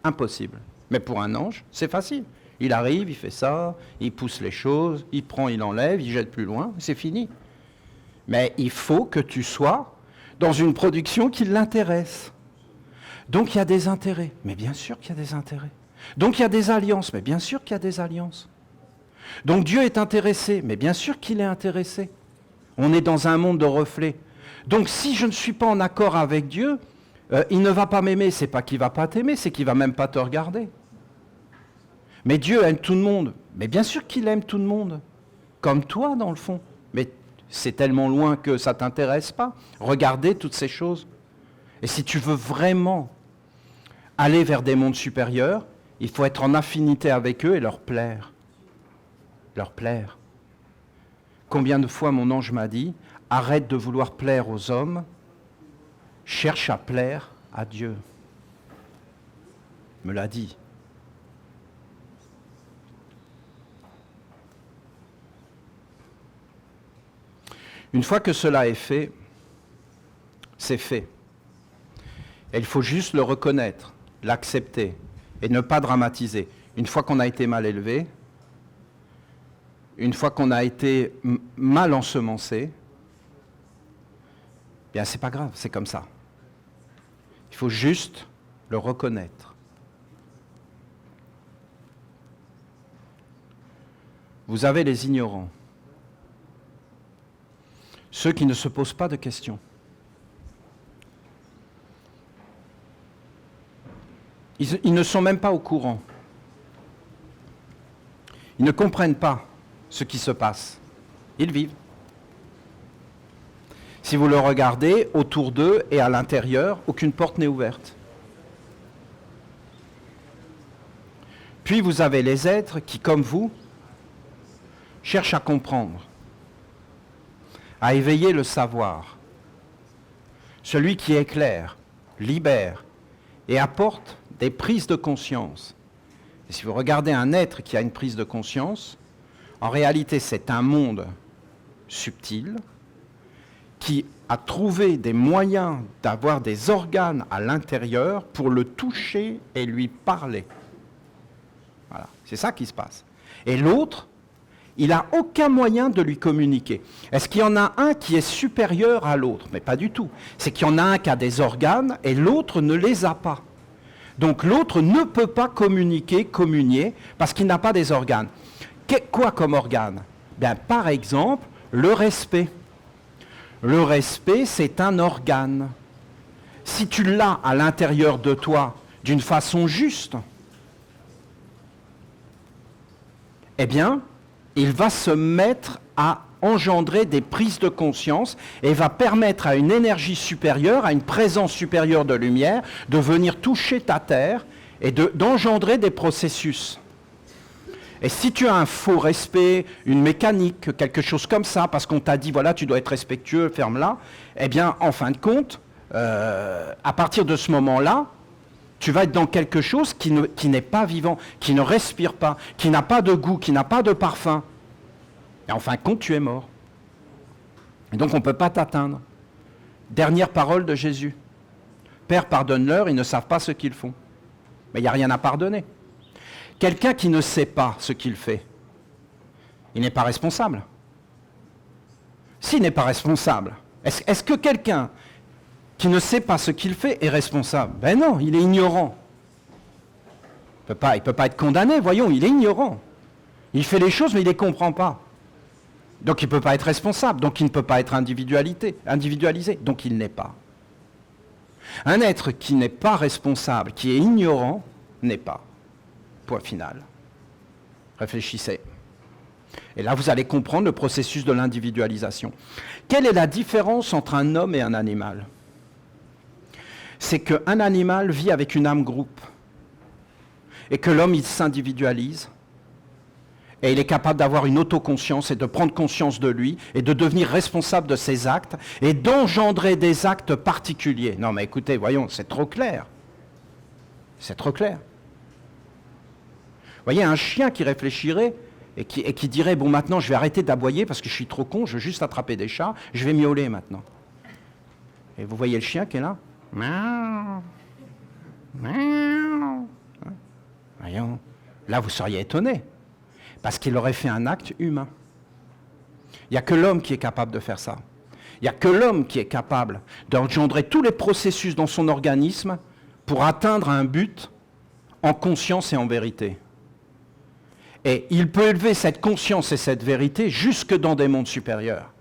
Impossible. Mais pour un ange, c'est facile. Il arrive, il fait ça, il pousse les choses, il prend, il enlève, il jette plus loin, c'est fini. Mais il faut que tu sois dans une production qui l'intéresse. Donc il y a des intérêts. Mais bien sûr qu'il y a des intérêts. Donc il y a des alliances. Mais bien sûr qu'il y a des alliances. Donc Dieu est intéressé. Mais bien sûr qu'il est intéressé. On est dans un monde de reflets. Donc si je ne suis pas en accord avec Dieu, il ne va pas m'aimer. C'est pas qu'il ne va pas t'aimer, c'est qu'il ne va même pas te regarder. Mais Dieu aime tout le monde. Mais bien sûr qu'il aime tout le monde. Comme toi, dans le fond. Mais c'est tellement loin que ça ne t'intéresse pas. Regardez toutes ces choses. Et si tu veux vraiment aller vers des mondes supérieurs, il faut être en affinité avec eux et leur plaire. Leur plaire. Combien de fois mon ange m'a dit, arrête de vouloir plaire aux hommes, cherche à plaire à Dieu. Il me l'a dit. Une fois que cela est fait, c'est fait. Et il faut juste le reconnaître, l'accepter et ne pas dramatiser. Une fois qu'on a été mal élevé, une fois qu'on a été mal ensemencé, bien c'est pas grave, c'est comme ça. Il faut juste le reconnaître. Vous avez les ignorants, ceux qui ne se posent pas de questions. Ils ne sont même pas au courant. Ils ne comprennent pas ce qui se passe. Ils vivent. Si vous le regardez, autour d'eux et à l'intérieur, aucune porte n'est ouverte. Puis vous avez les êtres qui, comme vous, cherchent à comprendre, à éveiller le savoir. Celui qui éclaire, libère et apporte des prises de conscience. Et si vous regardez un être qui a une prise de conscience, en réalité c'est un monde subtil qui a trouvé des moyens d'avoir des organes à l'intérieur pour le toucher et lui parler. Voilà, c'est ça qui se passe. Et l'autre, il n'a aucun moyen de lui communiquer. Est-ce qu'il y en a un qui est supérieur à l'autre? Mais pas du tout. C'est qu'il y en a un qui a des organes et l'autre ne les a pas. Donc l'autre ne peut pas communier, parce qu'il n'a pas des organes. Quoi comme organe? Bien, par exemple, le respect. Le respect, c'est un organe. Si tu l'as à l'intérieur de toi d'une façon juste, eh bien, il va se mettre à engendrer des prises de conscience et va permettre à une énergie supérieure, à une présence supérieure de lumière, de venir toucher ta terre et d'engendrer des processus. Et si tu as un faux respect, une mécanique, quelque chose comme ça, parce qu'on t'a dit, voilà, tu dois être respectueux, ferme-la, eh bien, en fin de compte, à partir de ce moment-là, tu vas être dans quelque chose qui n'est pas vivant, qui ne respire pas, qui n'a pas de goût, qui n'a pas de parfum. Et en fin de compte, tu es mort. Et donc, on ne peut pas t'atteindre. Dernière parole de Jésus. Père, pardonne-leur, ils ne savent pas ce qu'ils font. Mais il n'y a rien à pardonner. Quelqu'un qui ne sait pas ce qu'il fait, il n'est pas responsable. S'il n'est pas responsable, est-ce que quelqu'un qui ne sait pas ce qu'il fait est responsable? Ben non, il est ignorant. Il ne peut pas être condamné, voyons, il est ignorant. Il fait les choses, mais il ne les comprend pas. Donc il ne peut pas être responsable, donc il ne peut pas être individualisé, donc il n'est pas. Un être qui n'est pas responsable, qui est ignorant, n'est pas. Point final. Réfléchissez. Et là, vous allez comprendre le processus de l'individualisation. Quelle est la différence entre un homme et un animal ? C'est qu'un animal vit avec une âme groupe et que l'homme, il s'individualise et il est capable d'avoir une autoconscience et de prendre conscience de lui et de devenir responsable de ses actes et d'engendrer des actes particuliers. Non mais écoutez, voyons, c'est trop clair. C'est trop clair. Vous voyez, un chien qui réfléchirait et qui dirait, bon maintenant je vais arrêter d'aboyer parce que je suis trop con, je veux juste attraper des chats, je vais miauler maintenant. Et vous voyez le chien qui est là ? Miaou. Miaou. Voyons, là vous seriez étonné, parce qu'il aurait fait un acte humain. Il n'y a que l'homme qui est capable de faire ça. Il n'y a que l'homme qui est capable d'engendrer tous les processus dans son organisme pour atteindre un but en conscience et en vérité. Et il peut élever cette conscience et cette vérité jusque dans des mondes supérieurs.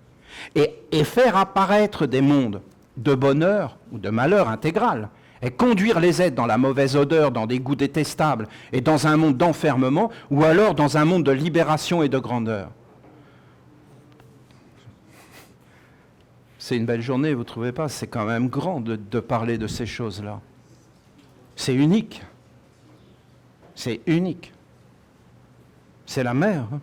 Et faire apparaître des mondes de bonheur ou de malheur intégral. Et conduire les êtres dans la mauvaise odeur, dans des goûts détestables, et dans un monde d'enfermement, ou alors dans un monde de libération et de grandeur. C'est une belle journée, vous ne trouvez pas ? C'est quand même grand de parler de ces choses-là. C'est unique. C'est unique. C'est la mer. Hein.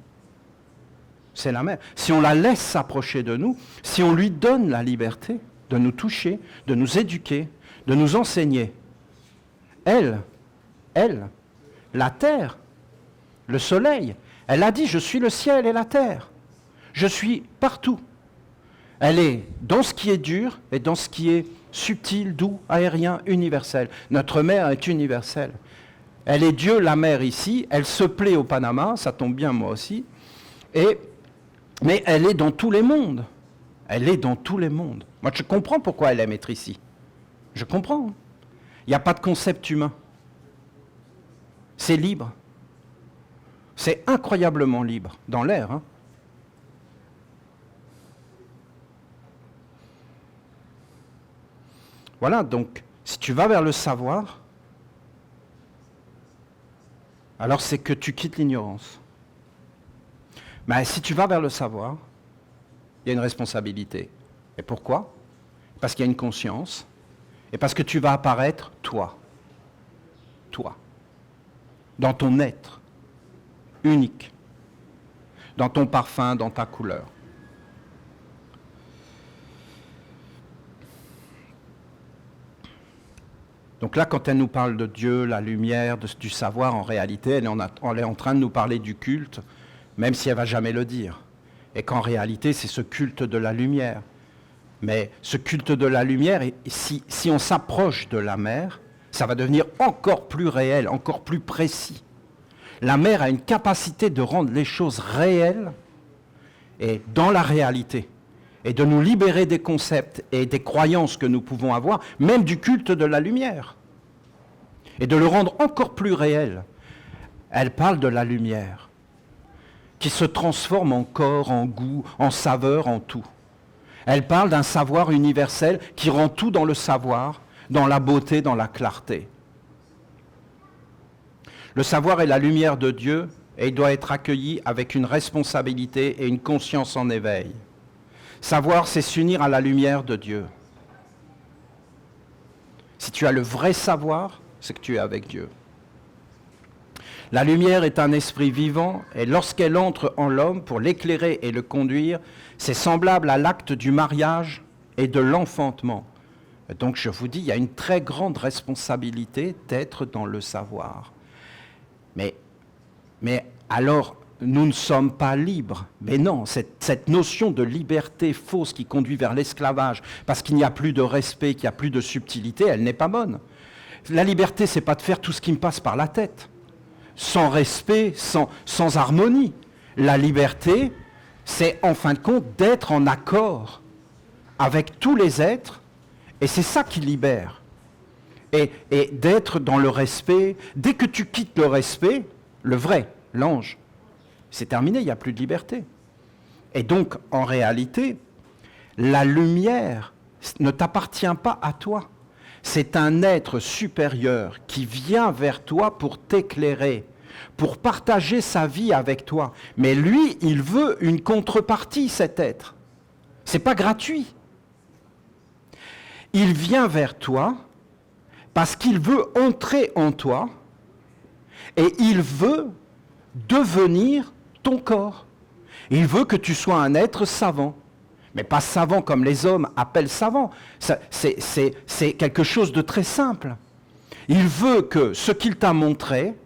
C'est la mer. Si on la laisse s'approcher de nous, si on lui donne la liberté de nous toucher, de nous éduquer, de nous enseigner, elle, la terre, le soleil, elle a dit, je suis le ciel et la terre. Je suis partout. Elle est dans ce qui est dur et dans ce qui est subtil, doux, aérien, universel. Notre mère est universelle. Elle est Dieu, la mère ici, elle se plaît au Panama, ça tombe bien moi aussi, mais elle est dans tous les mondes. Elle est dans tous les mondes. Moi je comprends pourquoi elle aime être ici. Je comprends. Il n'y a pas de concept humain. C'est libre. C'est incroyablement libre, dans l'air. Hein. Voilà, donc, si tu vas vers le savoir, alors c'est que tu quittes l'ignorance. Mais si tu vas vers le savoir, il y a une responsabilité. Et pourquoi ? Parce qu'il y a une conscience, et parce que tu vas apparaître, toi, dans ton être, unique, dans ton parfum, dans ta couleur. Donc là, quand elle nous parle de Dieu, la lumière, du savoir, en réalité, elle est en train de nous parler du culte, même si elle ne va jamais le dire. Et qu'en réalité, c'est ce culte de la lumière. Mais ce culte de la lumière, si on s'approche de la mer, ça va devenir encore plus réel, encore plus précis. La mer a une capacité de rendre les choses réelles et dans la réalité. Et de nous libérer des concepts et des croyances que nous pouvons avoir, même du culte de la lumière. Et de le rendre encore plus réel. Elle parle de la lumière, qui se transforme en corps, en goût, en saveur, en tout. Elle parle d'un savoir universel qui rend tout dans le savoir, dans la beauté, dans la clarté. Le savoir est la lumière de Dieu et il doit être accueilli avec une responsabilité et une conscience en éveil. Savoir, c'est s'unir à la lumière de Dieu. Si tu as le vrai savoir, c'est que tu es avec Dieu. La lumière est un esprit vivant et lorsqu'elle entre en l'homme pour l'éclairer et le conduire, c'est semblable à l'acte du mariage et de l'enfantement. Donc je vous dis, il y a une très grande responsabilité d'être dans le savoir. Mais alors, nous ne sommes pas libres. Mais non, cette notion de liberté fausse qui conduit vers l'esclavage, parce qu'il n'y a plus de respect, qu'il n'y a plus de subtilité, elle n'est pas bonne. La liberté, ce n'est pas de faire tout ce qui me passe par la tête, sans respect, sans harmonie. La liberté, c'est en fin de compte d'être en accord avec tous les êtres, et c'est ça qui libère. Et d'être dans le respect. Dès que tu quittes le respect, le vrai, l'ange, c'est terminé, il n'y a plus de liberté. Et donc, en réalité, la lumière ne t'appartient pas à toi. C'est un être supérieur qui vient vers toi pour t'éclairer, pour partager sa vie avec toi. Mais lui, il veut une contrepartie, cet être. Ce n'est pas gratuit. Il vient vers toi parce qu'il veut entrer en toi et il veut devenir ton corps. Il veut que tu sois un être savant. Mais pas savant comme les hommes appellent savant. C'est quelque chose de très simple. Il veut que ce qu'il t'a montré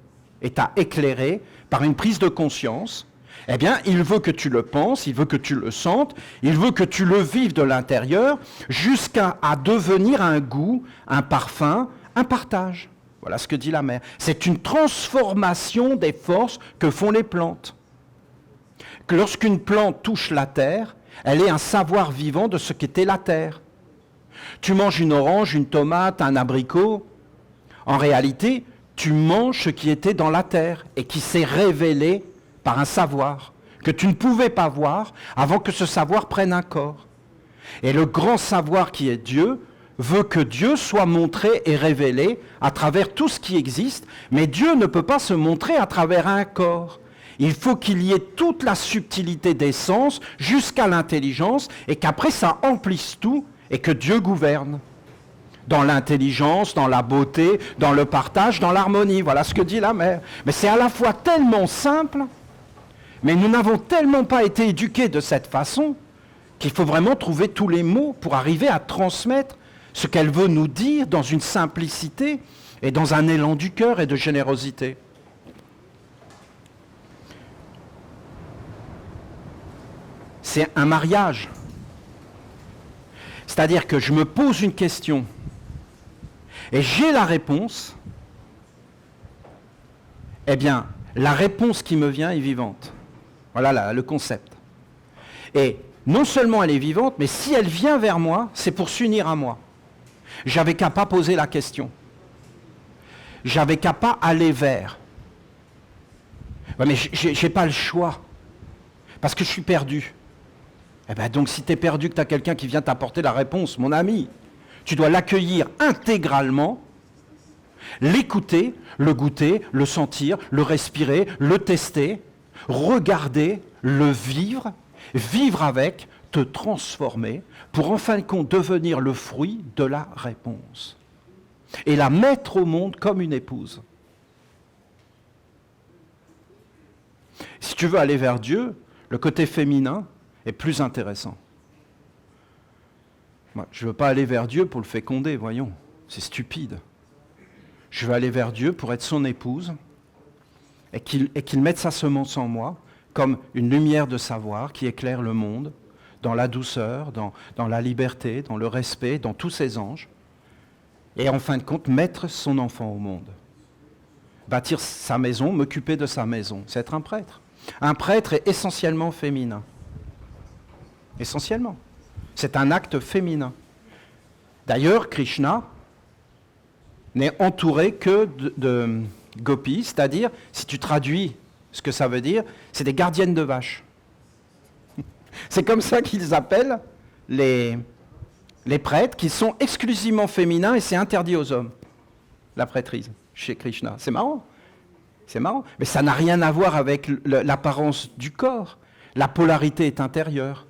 et t'a éclairé par une prise de conscience, eh bien, il veut que tu le penses, il veut que tu le sentes, il veut que tu le vives de l'intérieur jusqu'à devenir un goût, un parfum, un partage. Voilà ce que dit la mère. C'est une transformation des forces que font les plantes. Que lorsqu'une plante touche la terre, elle est un savoir vivant de ce qu'était la terre. Tu manges une orange, une tomate, un abricot. En réalité, tu manges ce qui était dans la terre et qui s'est révélé par un savoir que tu ne pouvais pas voir avant que ce savoir prenne un corps. Et le grand savoir qui est Dieu veut que Dieu soit montré et révélé à travers tout ce qui existe, mais Dieu ne peut pas se montrer à travers un corps. Il faut qu'il y ait toute la subtilité des sens jusqu'à l'intelligence et qu'après ça emplisse tout et que Dieu gouverne. Dans l'intelligence, dans la beauté, dans le partage, dans l'harmonie. Voilà ce que dit la mère. Mais c'est à la fois tellement simple, mais nous n'avons tellement pas été éduqués de cette façon qu'il faut vraiment trouver tous les mots pour arriver à transmettre ce qu'elle veut nous dire dans une simplicité et dans un élan du cœur et de générosité. C'est un mariage. C'est-à-dire que je me pose une question et j'ai la réponse, eh bien, la réponse qui me vient est vivante. Voilà le concept. Et non seulement elle est vivante, mais si elle vient vers moi, c'est pour s'unir à moi. J'avais qu'à pas poser la question. J'avais qu'à pas aller vers. Ouais, mais j'ai pas le choix. Parce que je suis perdu. Eh bien, donc si tu es perdu, que tu as quelqu'un qui vient t'apporter la réponse, mon ami, tu dois l'accueillir intégralement, l'écouter, le goûter, le sentir, le respirer, le tester, regarder, le vivre, vivre avec, te transformer, pour en fin de compte devenir le fruit de la réponse. Et la mettre au monde comme une épouse. Si tu veux aller vers Dieu, le côté féminin est plus intéressant. Moi, je ne veux pas aller vers Dieu pour le féconder, voyons, c'est stupide. Je veux aller vers Dieu pour être son épouse et qu'il mette sa semence en moi comme une lumière de savoir qui éclaire le monde dans la douceur, dans la liberté, dans le respect, dans tous ses anges. Et en fin de compte, mettre son enfant au monde. Bâtir sa maison, m'occuper de sa maison, c'est être un prêtre. Un prêtre est essentiellement féminin. Essentiellement. C'est un acte féminin. D'ailleurs, Krishna n'est entouré que de gopis, c'est-à-dire, si tu traduis ce que ça veut dire, c'est des gardiennes de vaches. C'est comme ça qu'ils appellent les prêtres qui sont exclusivement féminins et c'est interdit aux hommes, la prêtrise, chez Krishna. C'est marrant. C'est marrant. Mais ça n'a rien à voir avec l'apparence du corps. La polarité est intérieure.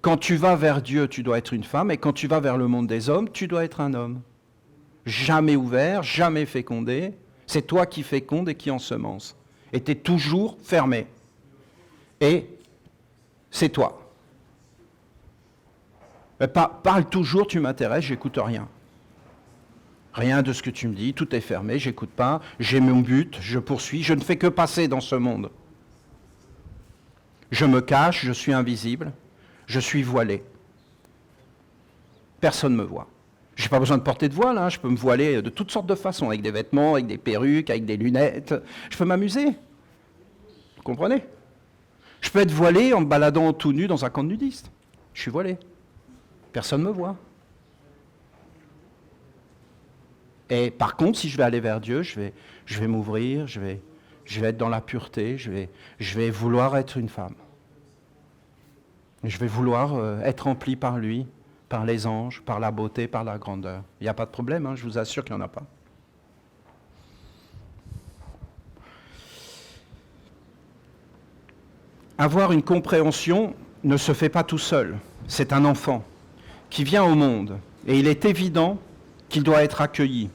Quand tu vas vers Dieu, tu dois être une femme, et quand tu vas vers le monde des hommes, tu dois être un homme. Jamais ouvert, jamais fécondé. C'est toi qui féconde et qui ensemence. Et tu es toujours fermé. Et c'est toi. Parle toujours, tu m'intéresses, j'écoute rien. Rien de ce que tu me dis, tout est fermé, j'écoute pas, j'ai mon but, je poursuis, je ne fais que passer dans ce monde. Je me cache, je suis invisible, je suis voilé. Personne ne me voit. Je n'ai pas besoin de porter de voile, je peux me voiler de toutes sortes de façons, avec des vêtements, avec des perruques, avec des lunettes. Je peux m'amuser. Vous comprenez? Je peux être voilé en me baladant tout nu dans un camp de nudistes. Je suis voilé. Personne ne me voit. Et par contre, si je vais aller vers Dieu, je vais m'ouvrir, je vais être dans la pureté, je vais vouloir être une femme. Je vais vouloir être rempli par lui, par les anges, par la beauté, par la grandeur. Il n'y a pas de problème, je vous assure qu'il n'y en a pas. Avoir une compréhension ne se fait pas tout seul. C'est un enfant qui vient au monde et il est évident qu'il doit être accueilli,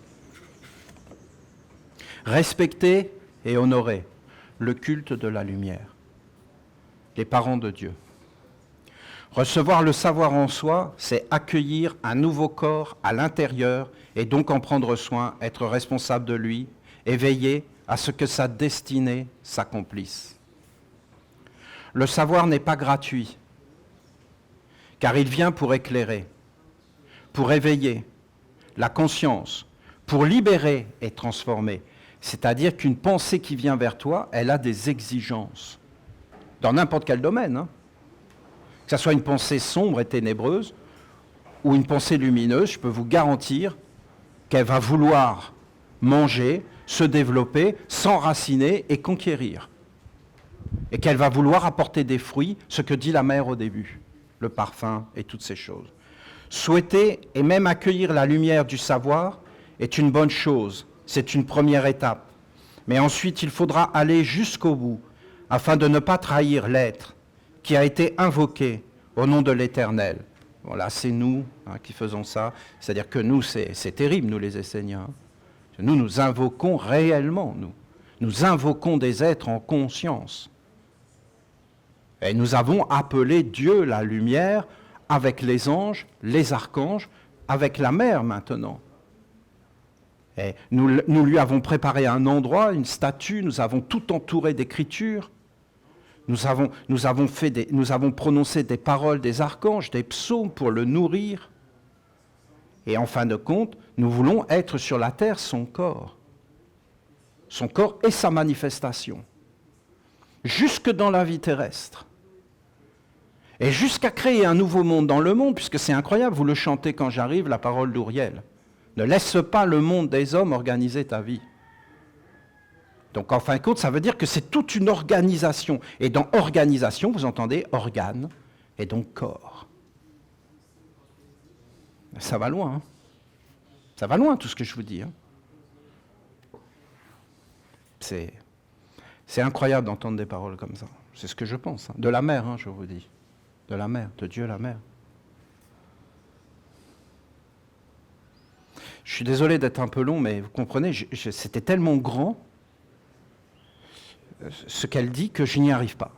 respecté et honoré. Le culte de la lumière. Les parents de Dieu. Recevoir le savoir en soi, c'est accueillir un nouveau corps à l'intérieur et donc en prendre soin, être responsable de lui et veiller à ce que sa destinée s'accomplisse. Le savoir n'est pas gratuit, car il vient pour éclairer, pour éveiller la conscience, pour libérer et transformer. C'est-à-dire qu'une pensée qui vient vers toi, elle a des exigences, dans n'importe quel domaine, hein. Que ce soit une pensée sombre et ténébreuse, ou une pensée lumineuse, je peux vous garantir qu'elle va vouloir manger, se développer, s'enraciner et conquérir. Et qu'elle va vouloir apporter des fruits, ce que dit la mère au début, le parfum et toutes ces choses. Souhaiter et même accueillir la lumière du savoir est une bonne chose, c'est une première étape. Mais ensuite, il faudra aller jusqu'au bout, afin de ne pas trahir l'être qui a été invoqué au nom de l'Éternel. Voilà, c'est nous qui faisons ça. C'est-à-dire que nous, c'est terrible, nous les Esséniens. Nous invoquons réellement, nous. Nous invoquons des êtres en conscience. Et nous avons appelé Dieu la lumière avec les anges, les archanges, avec la mer maintenant. Et nous lui avons préparé un endroit, une statue, nous avons tout entouré d'écritures. Nous avons prononcé des paroles des archanges, des psaumes pour le nourrir. Et en fin de compte, nous voulons être sur la terre son corps et sa manifestation, jusque dans la vie terrestre. Et jusqu'à créer un nouveau monde dans le monde, puisque c'est incroyable, vous le chantez quand j'arrive, la parole d'Uriel. Ne laisse pas le monde des hommes organiser ta vie. Donc en fin de compte, ça veut dire que c'est toute une organisation. Et dans organisation, vous entendez organe et donc corps. Ça va loin. Hein. Ça va loin tout ce que je vous dis. Hein. C'est incroyable d'entendre des paroles comme ça. C'est ce que je pense. Hein. De la mer, hein, je vous dis. De la mer, de Dieu la mer. Je suis désolé d'être un peu long, mais vous comprenez, c'était tellement grand ce qu'elle dit que je n'y arrive pas.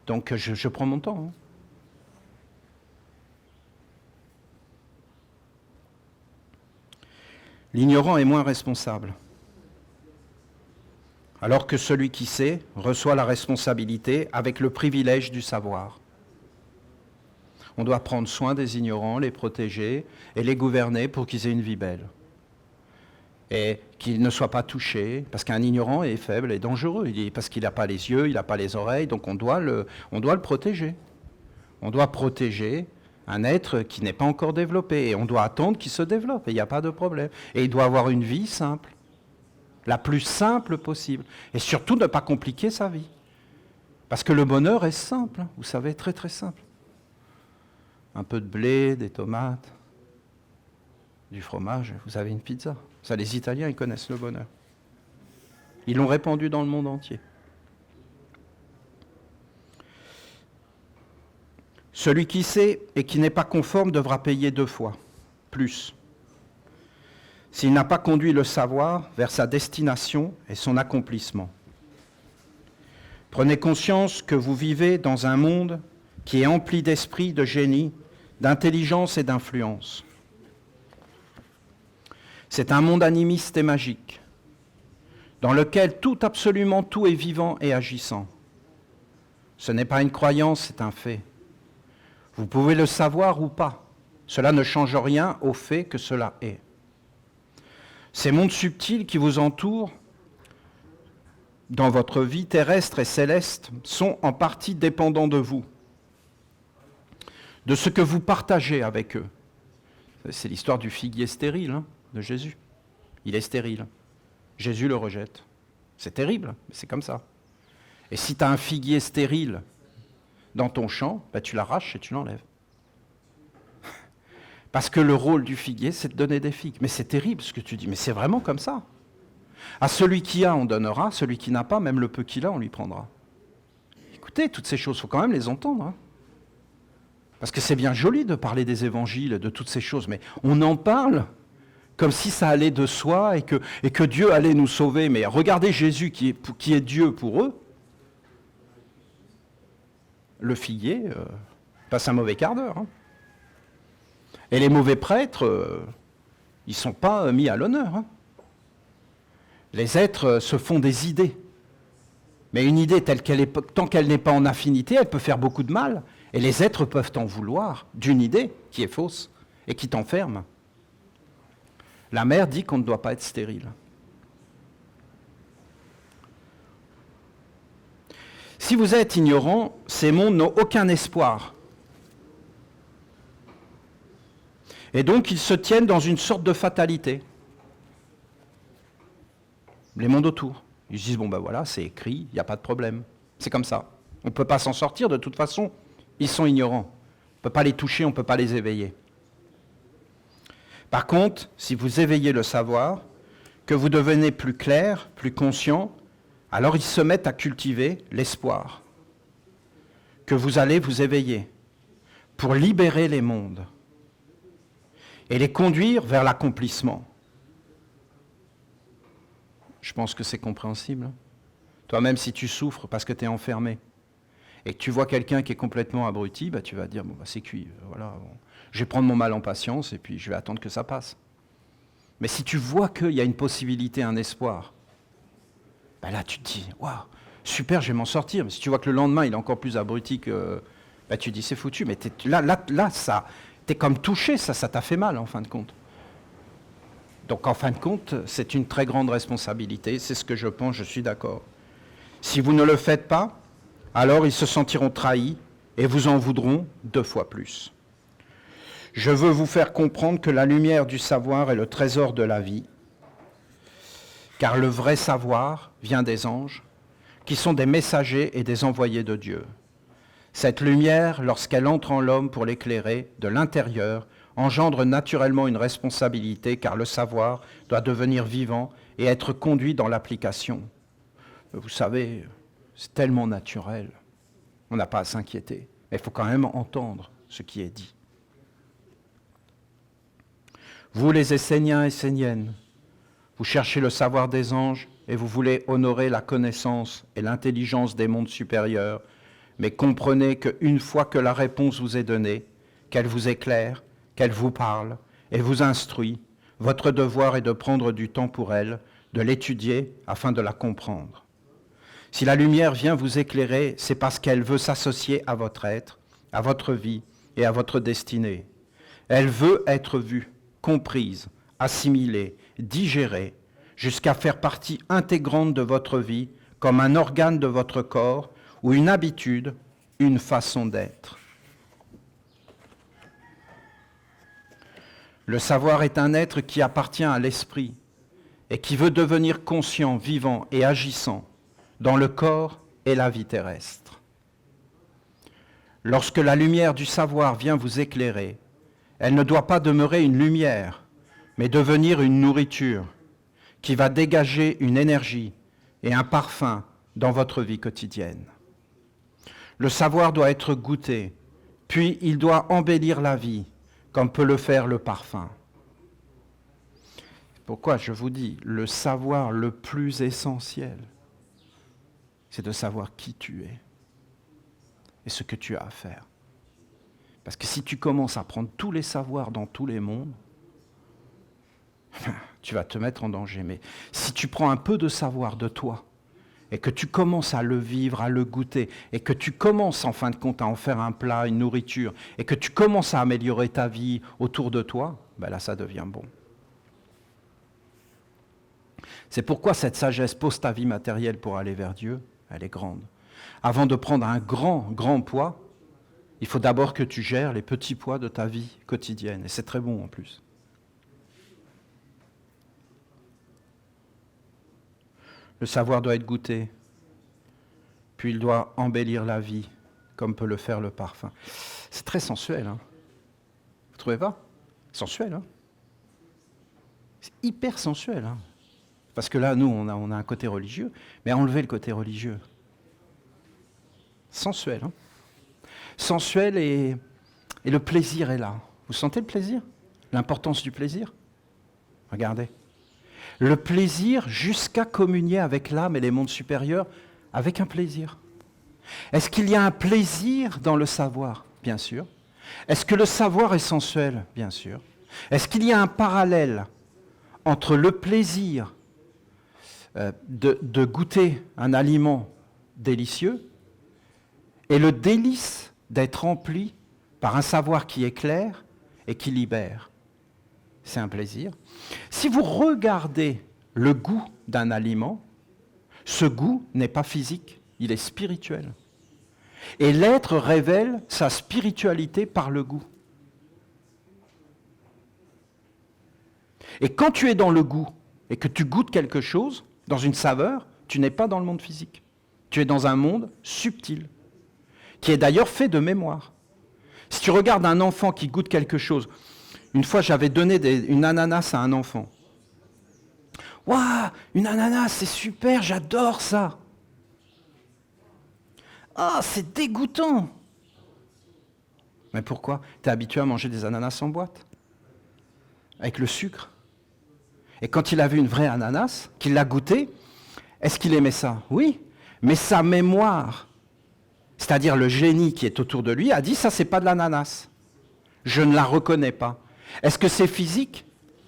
Donc je prends mon temps. Hein. L'ignorant est moins responsable, alors que celui qui sait reçoit la responsabilité avec le privilège du savoir. On doit prendre soin des ignorants, les protéger et les gouverner pour qu'ils aient une vie belle. Et qu'il ne soit pas touché, parce qu'un ignorant est faible et dangereux, parce qu'il n'a pas les yeux, il n'a pas les oreilles, donc on doit le protéger. On doit protéger un être qui n'est pas encore développé, et on doit attendre qu'il se développe, et il n'y a pas de problème. Et il doit avoir une vie simple, la plus simple possible, et surtout ne pas compliquer sa vie. Parce que le bonheur est simple, vous savez, très très simple. Un peu de blé, des tomates, du fromage, vous avez une pizza. Ça, les Italiens, ils connaissent le bonheur. Ils l'ont répandu dans le monde entier. Celui qui sait et qui n'est pas conforme devra payer 2 fois, plus. S'il n'a pas conduit le savoir vers sa destination et son accomplissement. Prenez conscience que vous vivez dans un monde qui est empli d'esprit, de génie, d'intelligence et d'influence. C'est un monde animiste et magique, dans lequel absolument tout est vivant et agissant. Ce n'est pas une croyance, c'est un fait. Vous pouvez le savoir ou pas. Cela ne change rien au fait que cela est. Ces mondes subtils qui vous entourent dans votre vie terrestre et céleste sont en partie dépendants de vous, de ce que vous partagez avec eux. C'est l'histoire du figuier stérile, de Jésus. Il est stérile. Jésus le rejette. C'est terrible, mais c'est comme ça. Et si tu as un figuier stérile dans ton champ, tu l'arraches et tu l'enlèves. Parce que le rôle du figuier, c'est de donner des figues. Mais c'est terrible ce que tu dis, mais c'est vraiment comme ça. À celui qui a, on donnera, celui qui n'a pas, même le peu qu'il a, on lui prendra. Écoutez, toutes ces choses, il faut quand même les entendre. Hein. Parce que c'est bien joli de parler des évangiles, de toutes ces choses, mais on en parle comme si ça allait de soi et que Dieu allait nous sauver. Mais regardez Jésus qui est Dieu pour eux. Le figuier passe un mauvais quart d'heure. Hein. Et les mauvais prêtres, ils ne sont pas mis à l'honneur. Hein. Les êtres se font des idées. Mais une idée telle qu'elle est, tant qu'elle n'est pas en affinité, elle peut faire beaucoup de mal. Et les êtres peuvent t'en vouloir d'une idée qui est fausse et qui t'enferme. La mère dit qu'on ne doit pas être stérile. Si vous êtes ignorant, ces mondes n'ont aucun espoir. Et donc ils se tiennent dans une sorte de fatalité. Les mondes autour. Ils se disent, bon ben voilà, c'est écrit, il n'y a pas de problème. C'est comme ça. On ne peut pas s'en sortir de toute façon. Ils sont ignorants. On ne peut pas les toucher, on ne peut pas les éveiller. Par contre, si vous éveillez le savoir, que vous devenez plus clair, plus conscient, alors ils se mettent à cultiver l'espoir que vous allez vous éveiller pour libérer les mondes et les conduire vers l'accomplissement. Je pense que c'est compréhensible. Toi-même, si tu souffres parce que tu es enfermé et que tu vois quelqu'un qui est complètement abruti, bah, tu vas dire, bon, bah, c'est cuit, voilà, bon. Je vais prendre mon mal en patience et puis je vais attendre que ça passe. Mais si tu vois qu'il y a une possibilité, un espoir, bah là tu te dis, waouh, super, je vais m'en sortir. Mais si tu vois que le lendemain, il est encore plus abruti que... Bah, tu te dis, c'est foutu. Mais là ça, t'es comme touché, ça t'a fait mal en fin de compte. Donc en fin de compte, c'est une très grande responsabilité, c'est ce que je pense, je suis d'accord. Si vous ne le faites pas, alors ils se sentiront trahis et vous en voudront 2 fois plus. Je veux vous faire comprendre que la lumière du savoir est le trésor de la vie, car le vrai savoir vient des anges, qui sont des messagers et des envoyés de Dieu. Cette lumière, lorsqu'elle entre en l'homme pour l'éclairer de l'intérieur, engendre naturellement une responsabilité, car le savoir doit devenir vivant et être conduit dans l'application. Vous savez, c'est tellement naturel, on n'a pas à s'inquiéter, mais il faut quand même entendre ce qui est dit. Vous les Esséniens et Esséniennes, vous cherchez le savoir des anges et vous voulez honorer la connaissance et l'intelligence des mondes supérieurs, mais comprenez qu'une fois que la réponse vous est donnée, qu'elle vous éclaire, qu'elle vous parle et vous instruit, votre devoir est de prendre du temps pour elle, de l'étudier afin de la comprendre. Si la lumière vient vous éclairer, c'est parce qu'elle veut s'associer à votre être, à votre vie et à votre destinée. Elle veut être vue, comprise, assimilée, digérée, jusqu'à faire partie intégrante de votre vie, comme un organe de votre corps, ou une habitude, une façon d'être. Le savoir est un être qui appartient à l'esprit et qui veut devenir conscient, vivant et agissant dans le corps et la vie terrestre. Lorsque la lumière du savoir vient vous éclairer, elle ne doit pas demeurer une lumière, mais devenir une nourriture qui va dégager une énergie et un parfum dans votre vie quotidienne. Le savoir doit être goûté, puis il doit embellir la vie, comme peut le faire le parfum. Pourquoi je vous dis, le savoir le plus essentiel, c'est de savoir qui tu es et ce que tu as à faire. Parce que si tu commences à prendre tous les savoirs dans tous les mondes, tu vas te mettre en danger. Mais si tu prends un peu de savoir de toi, et que tu commences à le vivre, à le goûter, et que tu commences en fin de compte à en faire un plat, une nourriture, et que tu commences à améliorer ta vie autour de toi, ben là ça devient bon. C'est pourquoi cette sagesse pose ta vie matérielle pour aller vers Dieu, elle est grande. Avant de prendre un grand poids, il faut d'abord que tu gères les petits poids de ta vie quotidienne, et c'est très bon en plus. Le savoir doit être goûté, puis il doit embellir la vie, comme peut le faire le parfum. C'est très sensuel, hein. Vous trouvez pas? Sensuel, hein. C'est hyper sensuel, hein. Parce que là, nous, on a un côté religieux, mais enlever le côté religieux. sensuel. Hein. Sensuel et le plaisir est là. Vous sentez le plaisir? L'importance du plaisir? Regardez. Le plaisir jusqu'à communier avec l'âme et les mondes supérieurs avec un plaisir. Est-ce qu'il y a un plaisir dans le savoir? Bien sûr. Est-ce que le savoir est sensuel? Bien sûr. Est-ce qu'il y a un parallèle entre le plaisir de goûter un aliment délicieux et le délice d'être rempli par un savoir qui éclaire et qui libère? C'est un plaisir. Si vous regardez le goût d'un aliment, ce goût n'est pas physique, il est spirituel. Et l'être révèle sa spiritualité par le goût. Et quand tu es dans le goût et que tu goûtes quelque chose, dans une saveur, tu n'es pas dans le monde physique. Tu es dans un monde subtil, qui est d'ailleurs fait de mémoire. Si tu regardes un enfant qui goûte quelque chose, une fois j'avais donné une ananas à un enfant. Waouh, une ananas, c'est super, j'adore ça. Ah, c'est dégoûtant. Mais pourquoi? Tu es habitué à manger des ananas en boîte, avec le sucre. Et quand il a vu une vraie ananas, qu'il l'a goûtée, est-ce qu'il aimait ça? Oui, mais sa mémoire, c'est-à-dire le génie qui est autour de lui, a dit ça, c'est pas de l'ananas. Je ne la reconnais pas. Est-ce que c'est physique?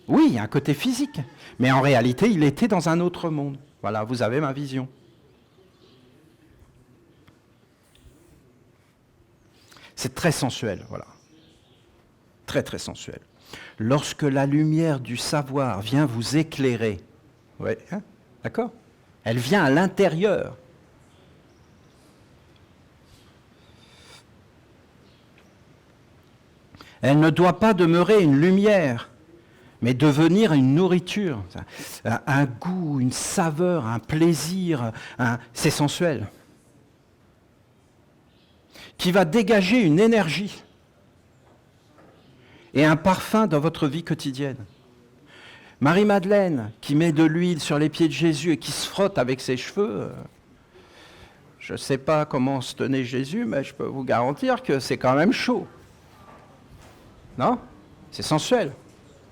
Oui, il y a un côté physique. Mais en réalité, il était dans un autre monde. Voilà, vous avez ma vision. C'est très sensuel, voilà. Très, très sensuel. Lorsque la lumière du savoir vient vous éclairer, ouais, hein, d'accord? Elle vient à l'intérieur. Elle ne doit pas demeurer une lumière, mais devenir une nourriture, un goût, une saveur, un plaisir, c'est sensuel, qui va dégager une énergie et un parfum dans votre vie quotidienne. Marie-Madeleine, qui met de l'huile sur les pieds de Jésus et qui se frotte avec ses cheveux, je ne sais pas comment se tenait Jésus, mais je peux vous garantir que c'est quand même chaud. Non? C'est sensuel.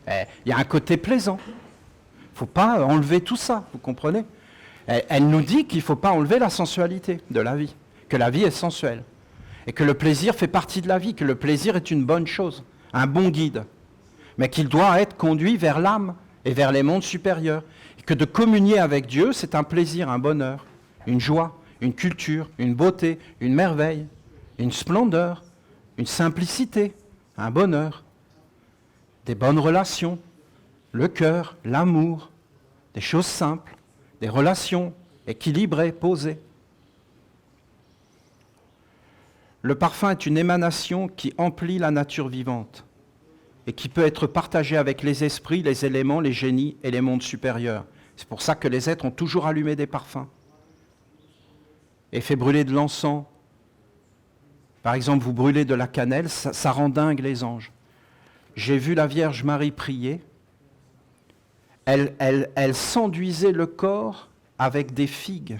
Il y a un côté plaisant. Il ne faut pas enlever tout ça, vous comprenez? Elle nous dit qu'il ne faut pas enlever la sensualité de la vie, que la vie est sensuelle, et que le plaisir fait partie de la vie, que le plaisir est une bonne chose, un bon guide, mais qu'il doit être conduit vers l'âme et vers les mondes supérieurs, et que de communier avec Dieu, c'est un plaisir, un bonheur, une joie, une culture, une beauté, une merveille, une splendeur, une simplicité, un bonheur, des bonnes relations, le cœur, l'amour, des choses simples, des relations équilibrées, posées. Le parfum est une émanation qui emplit la nature vivante et qui peut être partagée avec les esprits, les éléments, les génies et les mondes supérieurs. C'est pour ça que les êtres ont toujours allumé des parfums et fait brûler de l'encens. Par exemple, vous brûlez de la cannelle, ça rend dingue les anges. J'ai vu la Vierge Marie prier. Elle s'enduisait le corps avec des figues.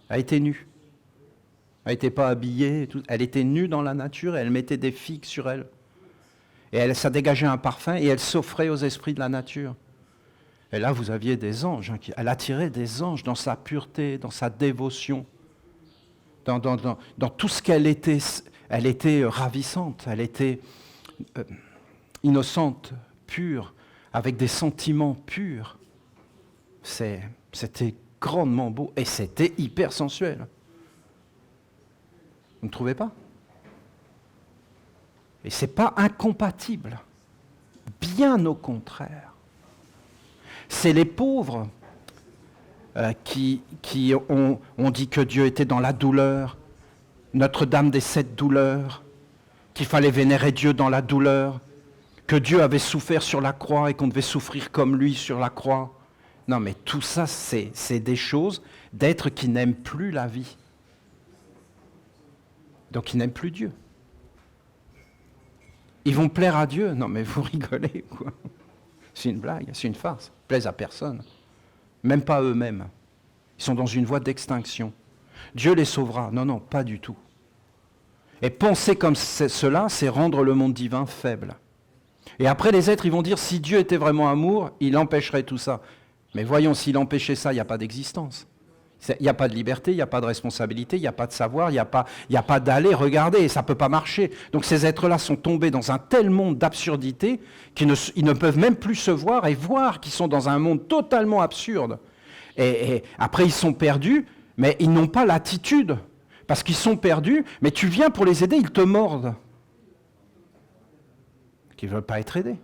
Elle était nue. Elle n'était pas habillée. Elle était nue dans la nature et elle mettait des figues sur elle. Et ça dégageait un parfum et elle s'offrait aux esprits de la nature. Et là, vous aviez des anges. Elle attirait des anges dans sa pureté, dans sa dévotion. Dans tout ce qu'elle était ravissante, elle était innocente, pure, avec des sentiments purs. C'était grandement beau et c'était hyper sensuel. Vous ne trouvez pas? Et ce n'est pas incompatible, bien au contraire. C'est les pauvres qui ont dit que Dieu était dans la douleur, Notre-Dame des 7 douleurs, qu'il fallait vénérer Dieu dans la douleur, que Dieu avait souffert sur la croix et qu'on devait souffrir comme lui sur la croix. Non, mais tout ça, c'est des choses d'êtres qui n'aiment plus la vie. Donc ils n'aiment plus Dieu. Ils vont plaire à Dieu. Non, mais vous rigolez, quoi. C'est une blague, c'est une farce. Ils plaisent à personne. Même pas eux-mêmes. Ils sont dans une voie d'extinction. Dieu les sauvera. Non, non, pas du tout. Et penser comme cela, c'est rendre le monde divin faible. Et après, les êtres, ils vont dire, si Dieu était vraiment amour, il empêcherait tout ça. Mais voyons, s'il empêchait ça, il n'y a pas d'existence. Il n'y a pas de liberté, il n'y a pas de responsabilité, il n'y a pas de savoir, il n'y a pas d'aller regarder, ça ne peut pas marcher. Donc ces êtres-là sont tombés dans un tel monde d'absurdité qu'ils ne peuvent même plus se voir et voir qu'ils sont dans un monde totalement absurde. Et après, ils sont perdus, mais ils n'ont pas l'attitude. Parce qu'ils sont perdus, mais tu viens pour les aider, ils te mordent. Ils ne veulent pas être aidés.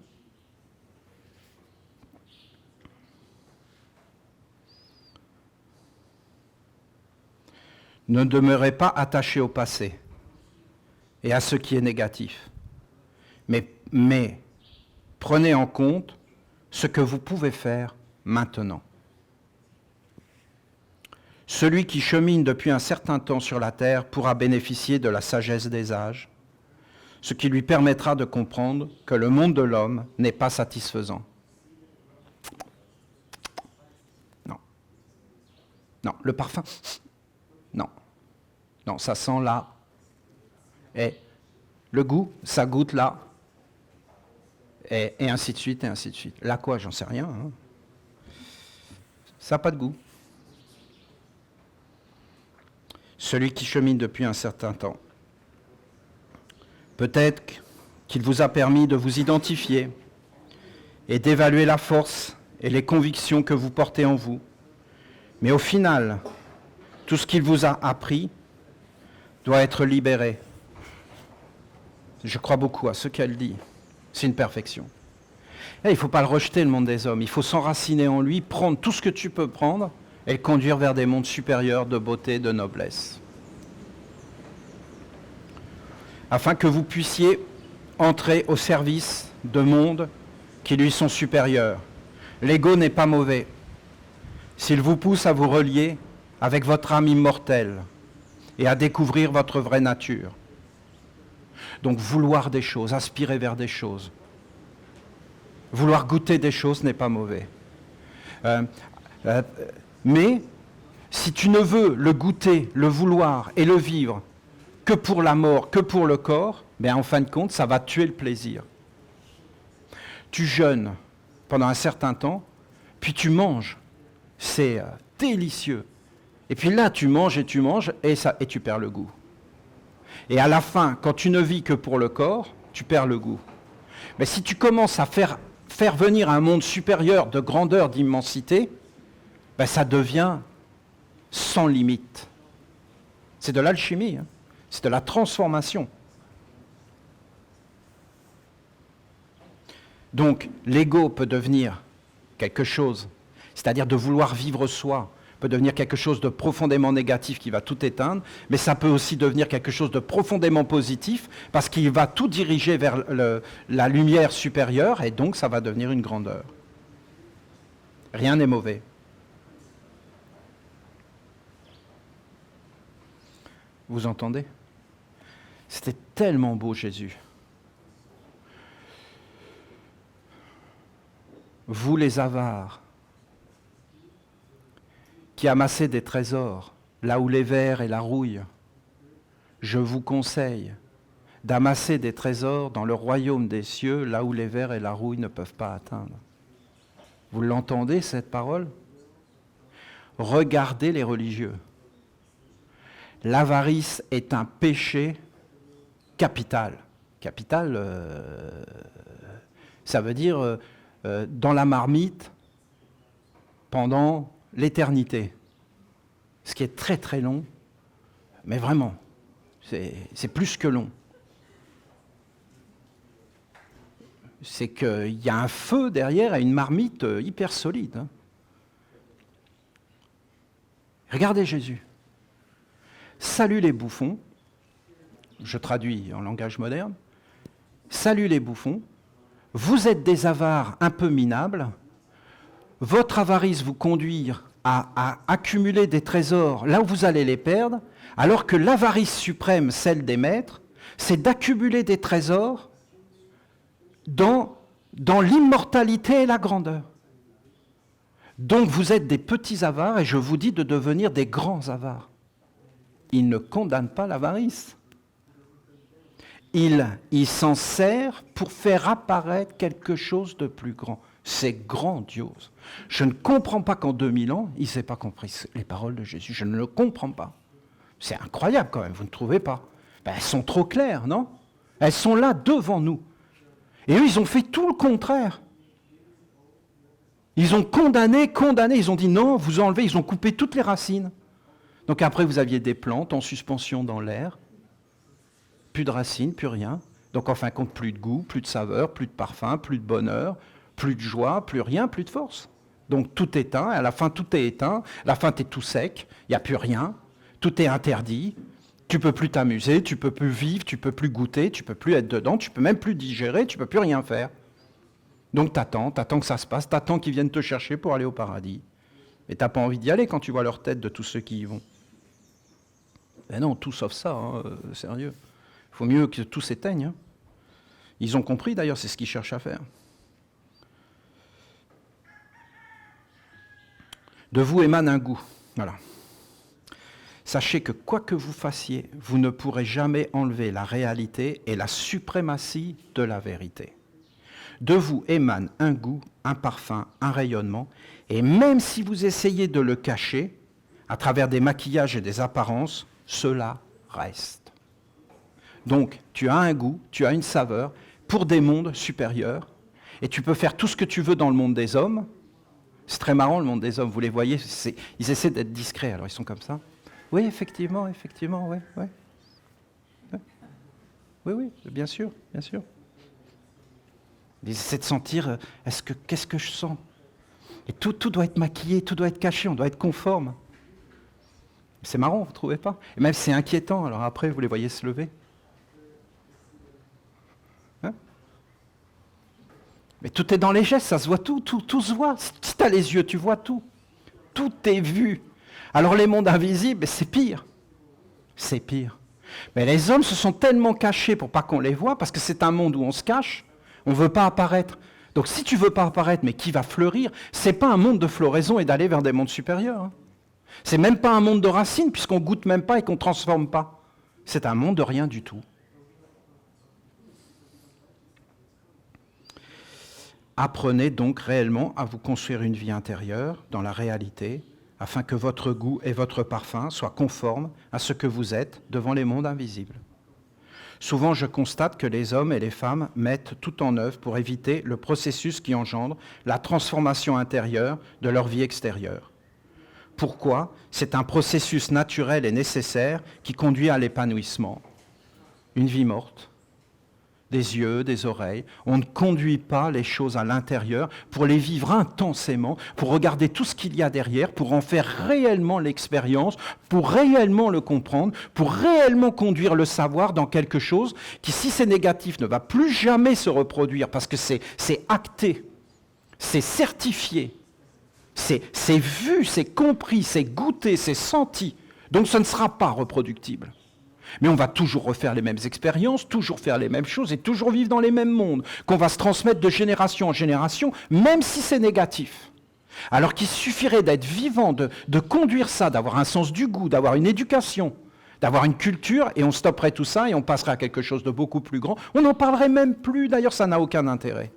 Ne demeurez pas attachés au passé et à ce qui est négatif, mais prenez en compte ce que vous pouvez faire maintenant. Celui qui chemine depuis un certain temps sur la terre pourra bénéficier de la sagesse des âges, ce qui lui permettra de comprendre que le monde de l'homme n'est pas satisfaisant. Non. Non, le parfum, non. Non, ça sent là. Et le goût, ça goûte là. Et ainsi de suite, et ainsi de suite. Là quoi, j'en sais rien. Hein. Ça n'a pas de goût. Celui qui chemine depuis un certain temps. Peut-être qu'il vous a permis de vous identifier et d'évaluer la force et les convictions que vous portez en vous. Mais au final, tout ce qu'il vous a appris doit être libéré. Je crois beaucoup à ce qu'elle dit. C'est une perfection. Et il ne faut pas le rejeter, le monde des hommes. Il faut s'enraciner en lui, prendre tout ce que tu peux prendre et le conduire vers des mondes supérieurs de beauté, de noblesse. Afin que vous puissiez entrer au service de mondes qui lui sont supérieurs. L'ego n'est pas mauvais. S'il vous pousse à vous relier avec votre âme immortelle et à découvrir votre vraie nature. Donc vouloir des choses, aspirer vers des choses, vouloir goûter des choses n'est pas mauvais. Mais si tu ne veux le goûter, le vouloir et le vivre que pour la mort, que pour le corps, ben en fin de compte, ça va tuer le plaisir. Tu jeûnes pendant un certain temps, puis tu manges. C'est délicieux. Et puis là, tu manges et tu perds le goût. Et à la fin, quand tu ne vis que pour le corps, tu perds le goût. Mais si tu commences à faire venir un monde supérieur de grandeur, d'immensité, ben ça devient sans limite. C'est de l'alchimie, hein. C'est de la transformation. Donc, l'ego peut devenir quelque chose, c'est-à-dire de vouloir vivre soi, peut devenir quelque chose de profondément négatif qui va tout éteindre, mais ça peut aussi devenir quelque chose de profondément positif parce qu'il va tout diriger vers la lumière supérieure et donc ça va devenir une grandeur. Rien n'est mauvais. Vous entendez ? C'était tellement beau, Jésus. Vous les avares, qui amassez des trésors, là où les vers et la rouille, je vous conseille d'amasser des trésors dans le royaume des cieux, là où les vers et la rouille ne peuvent pas atteindre. Vous l'entendez, cette parole ? Regardez les religieux. L'avarice est un péché capital. Capital, ça veut dire dans la marmite pendant l'éternité. Ce qui est très très long, mais vraiment, c'est plus que long. C'est qu'il y a un feu derrière et une marmite hyper solide. Hein. Regardez Jésus. Salut les bouffons, je traduis en langage moderne, salut les bouffons, vous êtes des avares un peu minables, votre avarice vous conduit à accumuler des trésors là où vous allez les perdre, alors que l'avarice suprême, celle des maîtres, c'est d'accumuler des trésors dans l'immortalité et la grandeur. Donc vous êtes des petits avares et je vous dis de devenir des grands avares. il ne condamne pas l'avarice. Il s'en sert pour faire apparaître quelque chose de plus grand. C'est grandiose. Je ne comprends pas qu'en 2000 ans, il ne s'est pas compris les paroles de Jésus. Je ne le comprends pas. C'est incroyable quand même, vous ne trouvez pas? Elles sont trop claires, non? Elles sont là devant nous. Et eux, ils ont fait tout le contraire. Ils ont condamné, ils ont dit non, vous enlevez, ils ont coupé toutes les racines. Donc après, vous aviez des plantes en suspension dans l'air, plus de racines, plus rien. Donc en fin de compte, plus de goût, plus de saveur, plus de parfum, plus de bonheur, plus de joie, plus rien, plus de force. Donc tout éteint, à la fin tout est éteint, à la fin tu es tout sec, il n'y a plus rien, tout est interdit, tu ne peux plus t'amuser, tu ne peux plus vivre, tu ne peux plus goûter, tu ne peux plus être dedans, tu ne peux même plus digérer, tu ne peux plus rien faire. Donc t'attends que ça se passe, t'attends qu'ils viennent te chercher pour aller au paradis. Et tu n'as pas envie d'y aller quand tu vois leur tête de tous ceux qui y vont. Ben non, tout sauf ça, sérieux. Il faut mieux que tout s'éteigne. Hein. Ils ont compris d'ailleurs, c'est ce qu'ils cherchent à faire. De vous émane un goût. Voilà. Sachez que quoi que vous fassiez, vous ne pourrez jamais enlever la réalité et la suprématie de la vérité. De vous émane un goût, un parfum, un rayonnement, et même si vous essayez de le cacher, à travers des maquillages et des apparences, cela reste. Donc, tu as un goût, tu as une saveur pour des mondes supérieurs, et tu peux faire tout ce que tu veux dans le monde des hommes. C'est très marrant, le monde des hommes, vous les voyez, ils essaient d'être discrets, alors ils sont comme ça. Oui, effectivement, oui. Oui, bien sûr. Ils essaient de sentir, qu'est-ce que je sens? Et tout doit être maquillé, tout doit être caché, on doit être conforme. C'est marrant, vous ne trouvez pas? Et même c'est inquiétant, alors après, vous les voyez se lever. Hein? Mais tout est dans les gestes, ça se voit tout se voit. Si tu as les yeux, tu vois tout. Tout est vu. Alors les mondes invisibles, c'est pire. C'est pire. Mais les hommes se sont tellement cachés pour pas qu'on les voie, parce que c'est un monde où on se cache, on ne veut pas apparaître. Donc si tu ne veux pas apparaître, mais qui va fleurir, ce n'est pas un monde de floraison et d'aller vers des mondes supérieurs. Hein. C'est même pas un monde de racines, puisqu'on ne goûte même pas et qu'on ne transforme pas. C'est un monde de rien du tout. Apprenez donc réellement à vous construire une vie intérieure dans la réalité, afin que votre goût et votre parfum soient conformes à ce que vous êtes devant les mondes invisibles. Souvent, je constate que les hommes et les femmes mettent tout en œuvre pour éviter le processus qui engendre la transformation intérieure de leur vie extérieure. Pourquoi? C'est un processus naturel et nécessaire qui conduit à l'épanouissement. Une vie morte, des yeux, des oreilles. On ne conduit pas les choses à l'intérieur pour les vivre intensément, pour regarder tout ce qu'il y a derrière, pour en faire réellement l'expérience, pour réellement le comprendre, pour réellement conduire le savoir dans quelque chose qui, si c'est négatif, ne va plus jamais se reproduire parce que c'est acté, c'est certifié, c'est vu, c'est compris, c'est goûté, c'est senti. Donc ce ne sera pas reproductible. Mais on va toujours refaire les mêmes expériences, toujours faire les mêmes choses et toujours vivre dans les mêmes mondes, qu'on va se transmettre de génération en génération, même si c'est négatif. Alors qu'il suffirait d'être vivant, de conduire ça, d'avoir un sens du goût, d'avoir une éducation, d'avoir une culture, et on stopperait tout ça et on passerait à quelque chose de beaucoup plus grand. On n'en parlerait même plus, d'ailleurs ça n'a aucun intérêt.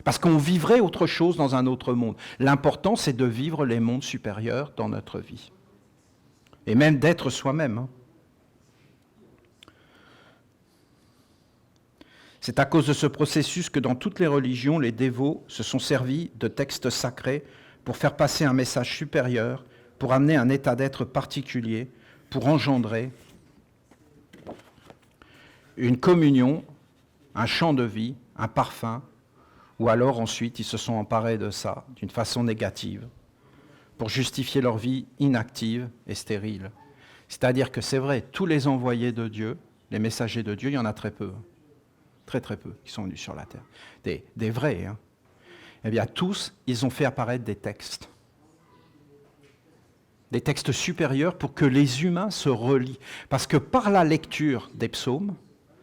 Parce qu'on vivrait autre chose dans un autre monde. L'important, c'est de vivre les mondes supérieurs dans notre vie. Et même d'être soi-même. Hein. C'est à cause de ce processus que dans toutes les religions, les dévots se sont servis de textes sacrés pour faire passer un message supérieur, pour amener un état d'être particulier, pour engendrer une communion, un chant de vie, un parfum, ou alors ensuite ils se sont emparés de ça d'une façon négative, pour justifier leur vie inactive et stérile. C'est-à-dire que c'est vrai, tous les envoyés de Dieu, les messagers de Dieu, il y en a très peu. Très peu, qui sont venus sur la terre. Des vrais, hein. Eh bien, tous, ils ont fait apparaître des textes. Des textes supérieurs pour que les humains se relient. Parce que par la lecture des psaumes,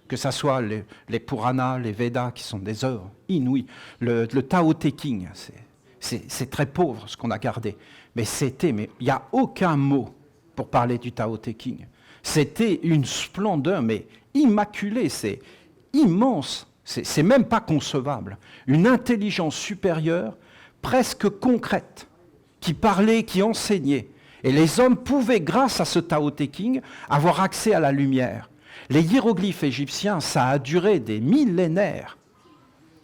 que ce soit les Puranas, les Védas, qui sont des œuvres inouïes, le Tao Te Ching, c'est très pauvre ce qu'on a gardé. Mais il n'y a aucun mot pour parler du Tao Te Ching. C'était une splendeur, mais immaculée, c'est immense, c'est même pas concevable. Une intelligence supérieure, presque concrète, qui parlait, qui enseignait. Et les hommes pouvaient, grâce à ce Tao Te Ching, avoir accès à la lumière. Les hiéroglyphes égyptiens, ça a duré des millénaires.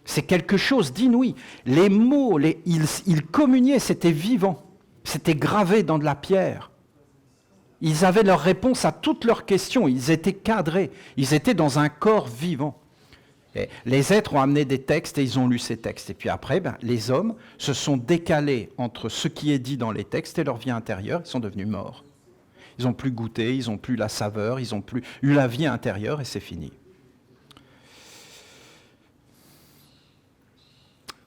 C'est quelque chose d'inouï. Les mots, ils communiaient, c'était vivant. C'était gravé dans de la pierre. Ils avaient leur réponse à toutes leurs questions. Ils étaient cadrés. Ils étaient dans un corps vivant. Et les êtres ont amené des textes et ils ont lu ces textes. Et puis après, les hommes se sont décalés entre ce qui est dit dans les textes et leur vie intérieure. Ils sont devenus morts. Ils n'ont plus goûté, ils n'ont plus la saveur, ils n'ont plus eu la vie intérieure et c'est fini.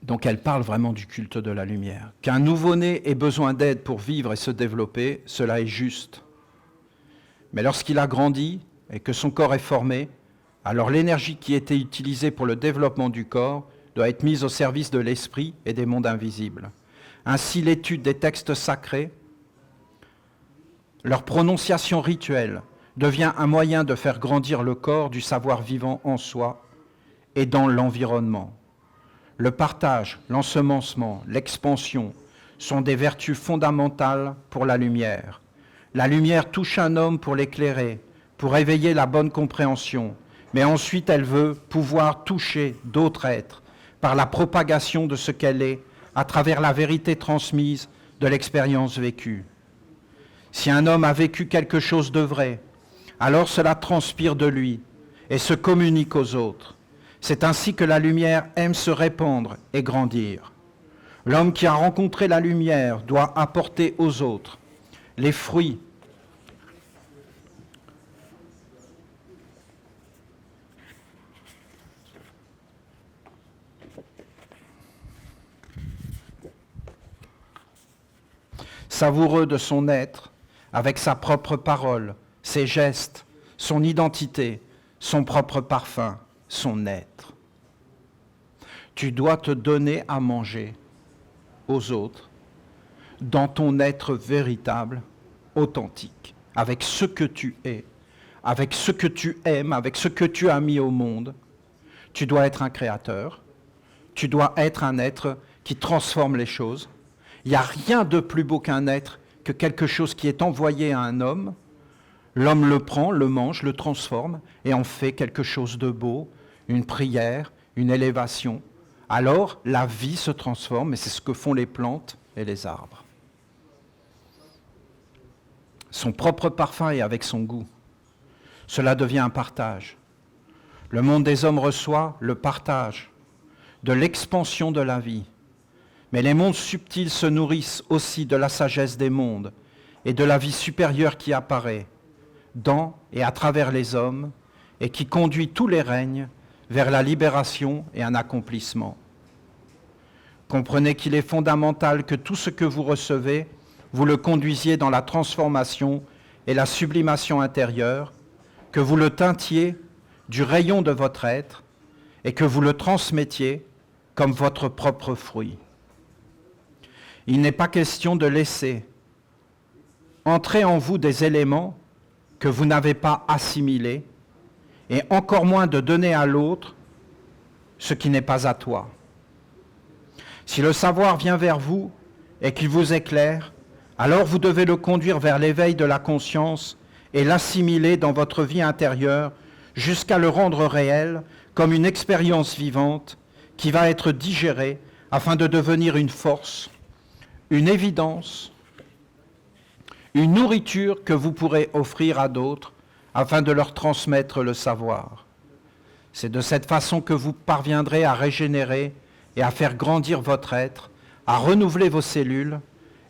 Donc elle parle vraiment du culte de la lumière. Qu'un nouveau-né ait besoin d'aide pour vivre et se développer, cela est juste. Mais lorsqu'il a grandi et que son corps est formé, alors l'énergie qui était utilisée pour le développement du corps doit être mise au service de l'esprit et des mondes invisibles. Ainsi, l'étude des textes sacrés, leur prononciation rituelle, devient un moyen de faire grandir le corps du savoir vivant en soi et dans l'environnement. Le partage, l'ensemencement, l'expansion sont des vertus fondamentales pour la lumière. La lumière touche un homme pour l'éclairer, pour éveiller la bonne compréhension, mais ensuite elle veut pouvoir toucher d'autres êtres par la propagation de ce qu'elle est à travers la vérité transmise de l'expérience vécue. Si un homme a vécu quelque chose de vrai, alors cela transpire de lui et se communique aux autres. C'est ainsi que la lumière aime se répandre et grandir. L'homme qui a rencontré la lumière doit apporter aux autres les fruits savoureux de son être, avec sa propre parole, ses gestes, son identité, son propre parfum, son être. Tu dois te donner à manger aux autres dans ton être véritable, authentique, avec ce que tu es, avec ce que tu aimes, avec ce que tu as mis au monde. Tu dois être un créateur, tu dois être un être qui transforme les choses. Il n'y a rien de plus beau qu'un être, que quelque chose qui est envoyé à un homme. L'homme le prend, le mange, le transforme et en fait quelque chose de beau, une prière, une élévation. Alors la vie se transforme et c'est ce que font les plantes et les arbres. Son propre parfum et avec son goût. Cela devient un partage. Le monde des hommes reçoit le partage de l'expansion de la vie. Mais les mondes subtils se nourrissent aussi de la sagesse des mondes et de la vie supérieure qui apparaît dans et à travers les hommes et qui conduit tous les règnes vers la libération et un accomplissement. Comprenez qu'il est fondamental que tout ce que vous recevez, vous le conduisiez dans la transformation et la sublimation intérieure, que vous le teintiez du rayon de votre être et que vous le transmettiez comme votre propre fruit. Il n'est pas question de laisser entrer en vous des éléments que vous n'avez pas assimilés et encore moins de donner à l'autre ce qui n'est pas à toi. Si le savoir vient vers vous et qu'il vous éclaire, alors vous devez le conduire vers l'éveil de la conscience et l'assimiler dans votre vie intérieure jusqu'à le rendre réel comme une expérience vivante qui va être digérée afin de devenir une force, une évidence, une nourriture que vous pourrez offrir à d'autres afin de leur transmettre le savoir. C'est de cette façon que vous parviendrez à régénérer et à faire grandir votre être, à renouveler vos cellules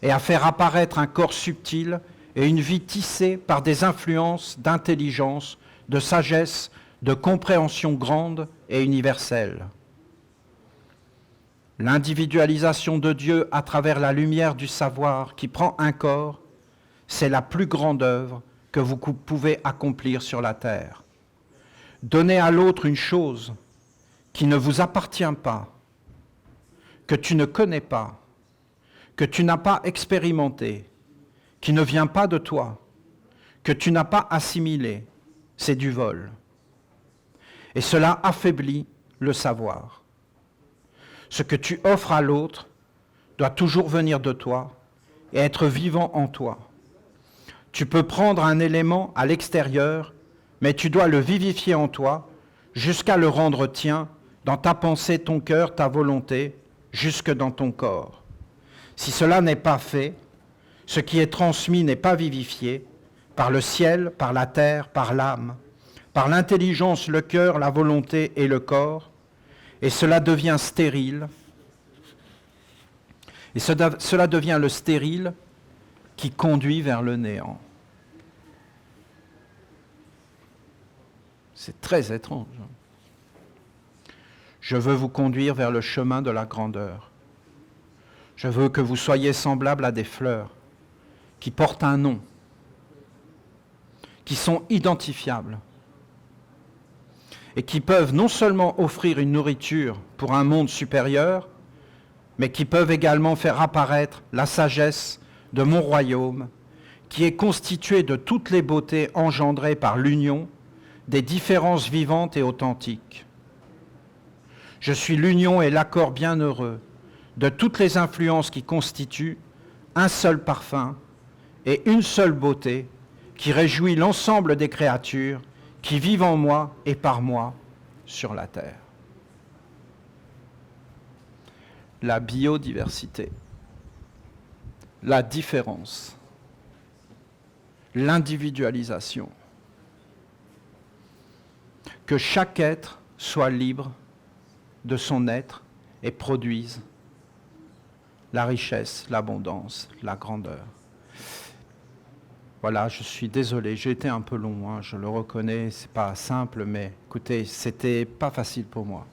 et à faire apparaître un corps subtil et une vie tissée par des influences d'intelligence, de sagesse, de compréhension grande et universelle. L'individualisation de Dieu à travers la lumière du savoir qui prend un corps, c'est la plus grande œuvre que vous pouvez accomplir sur la terre. Donner à l'autre une chose qui ne vous appartient pas, que tu ne connais pas, que tu n'as pas expérimenté, qui ne vient pas de toi, que tu n'as pas assimilé, c'est du vol. Et cela affaiblit le savoir. Ce que tu offres à l'autre doit toujours venir de toi et être vivant en toi. Tu peux prendre un élément à l'extérieur, mais tu dois le vivifier en toi jusqu'à le rendre tien dans ta pensée, ton cœur, ta volonté, jusque dans ton corps. Si cela n'est pas fait, ce qui est transmis n'est pas vivifié par le ciel, par la terre, par l'âme, par l'intelligence, le cœur, la volonté et le corps, et cela devient stérile. Et cela devient le stérile qui conduit vers le néant. C'est très étrange. Je veux vous conduire vers le chemin de la grandeur. Je veux que vous soyez semblables à des fleurs qui portent un nom, qui sont identifiables et qui peuvent non seulement offrir une nourriture pour un monde supérieur, mais qui peuvent également faire apparaître la sagesse de mon royaume, qui est constitué de toutes les beautés engendrées par l'union des différences vivantes et authentiques. Je suis l'union et l'accord bienheureux de toutes les influences qui constituent un seul parfum et une seule beauté qui réjouit l'ensemble des créatures qui vivent en moi et par moi sur la terre. La biodiversité, la différence, l'individualisation. Que chaque être soit libre de son être et produise la richesse, l'abondance, la grandeur. Voilà, je suis désolé, j'ai été un peu long, hein, je le reconnais, c'est pas simple, mais écoutez, c'était pas facile pour moi.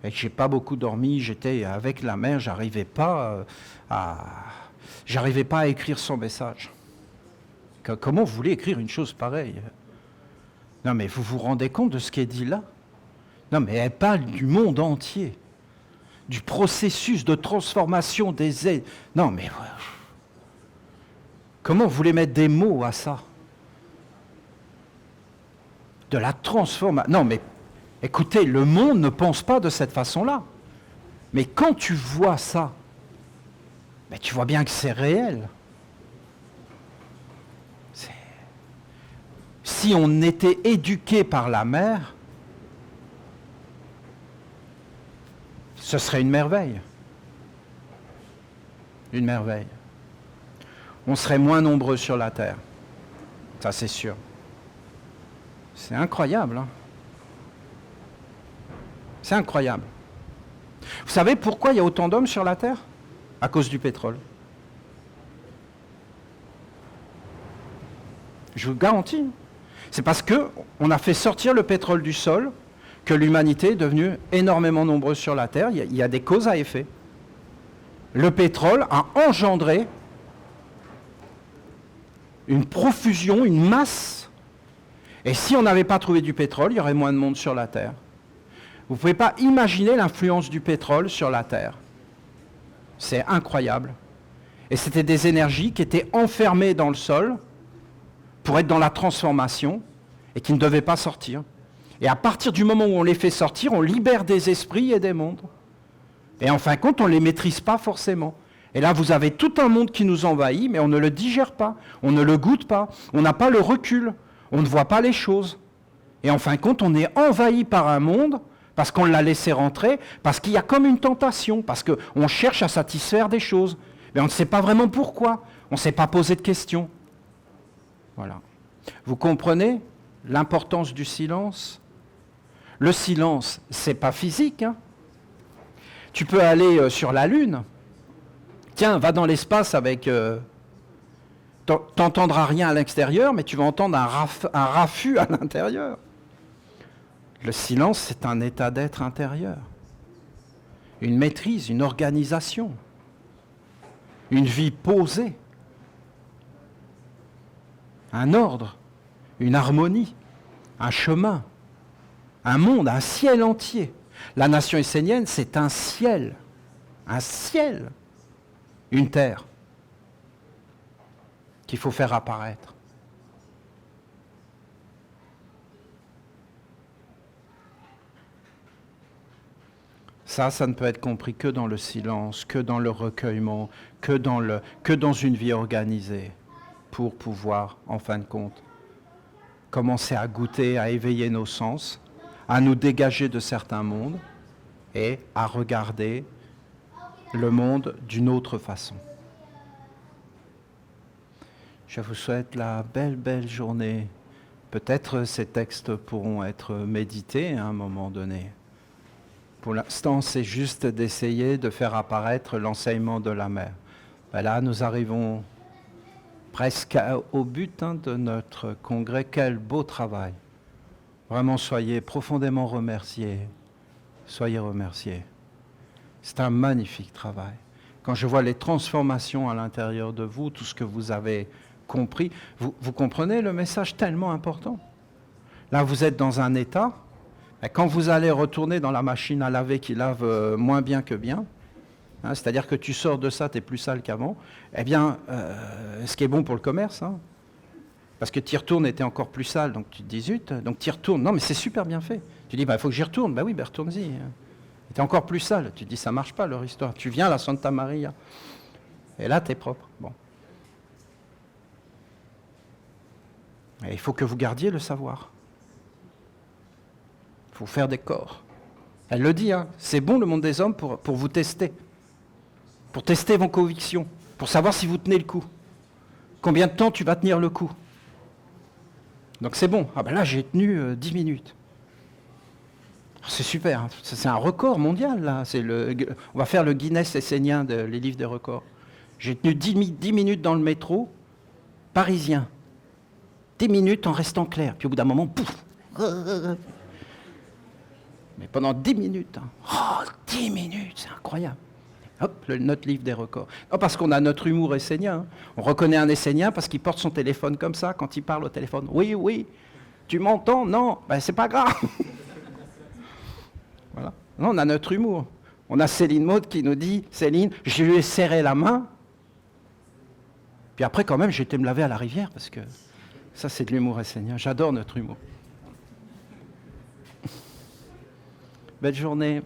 Et que j'ai pas beaucoup dormi, j'étais avec la mère, j'arrivais pas à écrire son message. Comment vous voulez écrire une chose pareille? Non mais vous vous rendez compte de ce qui est dit là? Non mais elle parle du monde entier, du processus de transformation des êtres. Non mais comment vous voulez mettre des mots à ça? De la transformation. Non mais écoutez, le monde ne pense pas de cette façon-là. Mais quand tu vois ça, ben tu vois bien que c'est réel. Si on était éduqué par la mer, ce serait une merveille. Une merveille. On serait moins nombreux sur la terre. Ça, c'est sûr. C'est incroyable, hein? C'est incroyable. Vous savez pourquoi il y a autant d'hommes sur la terre? À cause du pétrole. Je vous le garantis. C'est parce qu'on a fait sortir le pétrole du sol que l'humanité est devenue énormément nombreuse sur la terre. Il y a des causes à effet. Le pétrole a engendré une profusion, une masse. Et si on n'avait pas trouvé du pétrole, il y aurait moins de monde sur la terre. Vous ne pouvez pas imaginer l'influence du pétrole sur la terre. C'est incroyable. Et c'était des énergies qui étaient enfermées dans le sol pour être dans la transformation et qui ne devaient pas sortir. Et à partir du moment où on les fait sortir, on libère des esprits et des mondes. Et en fin de compte, on ne les maîtrise pas forcément. Et là, vous avez tout un monde qui nous envahit, mais on ne le digère pas, on ne le goûte pas, on n'a pas le recul, on ne voit pas les choses. Et en fin de compte, on est envahi par un monde parce qu'on l'a laissé rentrer, parce qu'il y a comme une tentation, parce qu'on cherche à satisfaire des choses. Mais on ne sait pas vraiment pourquoi, on ne s'est pas posé de questions. Voilà. Vous comprenez l'importance du silence? Le silence, c'est pas physique, hein. Tu peux aller sur la Lune. Tiens, va dans l'espace avec... t'entendras rien à l'extérieur, mais tu vas entendre un raffut à l'intérieur. Le silence, c'est un état d'être intérieur. Une maîtrise, une organisation. Une vie posée. Un ordre, une harmonie, un chemin, un monde, un ciel entier. La nation essénienne, c'est un ciel, une terre qu'il faut faire apparaître. ça ne peut être compris que dans le silence, que dans le recueillement, que dans une vie organisée, pour pouvoir, en fin de compte, commencer à goûter, à éveiller nos sens, à nous dégager de certains mondes et à regarder le monde d'une autre façon. Je vous souhaite la belle journée. Peut-être ces textes pourront être médités à un moment donné. Pour l'instant, c'est juste d'essayer de faire apparaître l'enseignement de la mer. Ben là, nous arrivons presque au but de notre congrès. Quel beau travail. Vraiment, soyez profondément remerciés. Soyez remerciés. C'est un magnifique travail. Quand je vois les transformations à l'intérieur de vous, tout ce que vous avez compris, vous comprenez le message tellement important. Là, vous êtes dans un état, et quand vous allez retourner dans la machine à laver qui lave moins bien que bien, hein, c'est-à-dire que tu sors de ça, tu es plus sale qu'avant, eh bien, ce qui est bon pour le commerce, hein, parce que tu y retournes et tu es encore plus sale, donc tu te dis zut, donc tu y retournes. Non, mais c'est super bien fait. Tu dis, il faut que j'y retourne. Oui, retourne-y. Tu es encore plus sale. Tu te dis, ça marche pas leur histoire. Tu viens à la Santa Maria. Et là, tu es propre. Bon. Et il faut que vous gardiez le savoir. Il faut faire des corps. Elle le dit, hein, c'est bon le monde des hommes pour vous tester. Pour tester vos convictions. Pour savoir si vous tenez le coup. Combien de temps tu vas tenir le coup. Donc c'est bon. Ah ben là, j'ai tenu 10 minutes. C'est super. Hein. C'est un record mondial, là. On va faire le Guinness essénien les livres des records. J'ai tenu 10 minutes dans le métro parisien. 10 minutes en restant clair. Puis au bout d'un moment, pouf. Mais pendant 10 minutes. Hein. Oh, 10 minutes, c'est incroyable. Hop, notre livre des records. Non, parce qu'on a notre humour essénien. Hein. On reconnaît un essénien parce qu'il porte son téléphone comme ça quand il parle au téléphone. Oui, tu m'entends? Non, ben c'est pas grave. Voilà. Non, on a notre humour. On a Céline Maud qui nous dit, Céline, je lui ai serré la main. Puis après, quand même, j'ai été me laver à la rivière parce que ça, c'est de l'humour essénien. J'adore notre humour. Belle journée.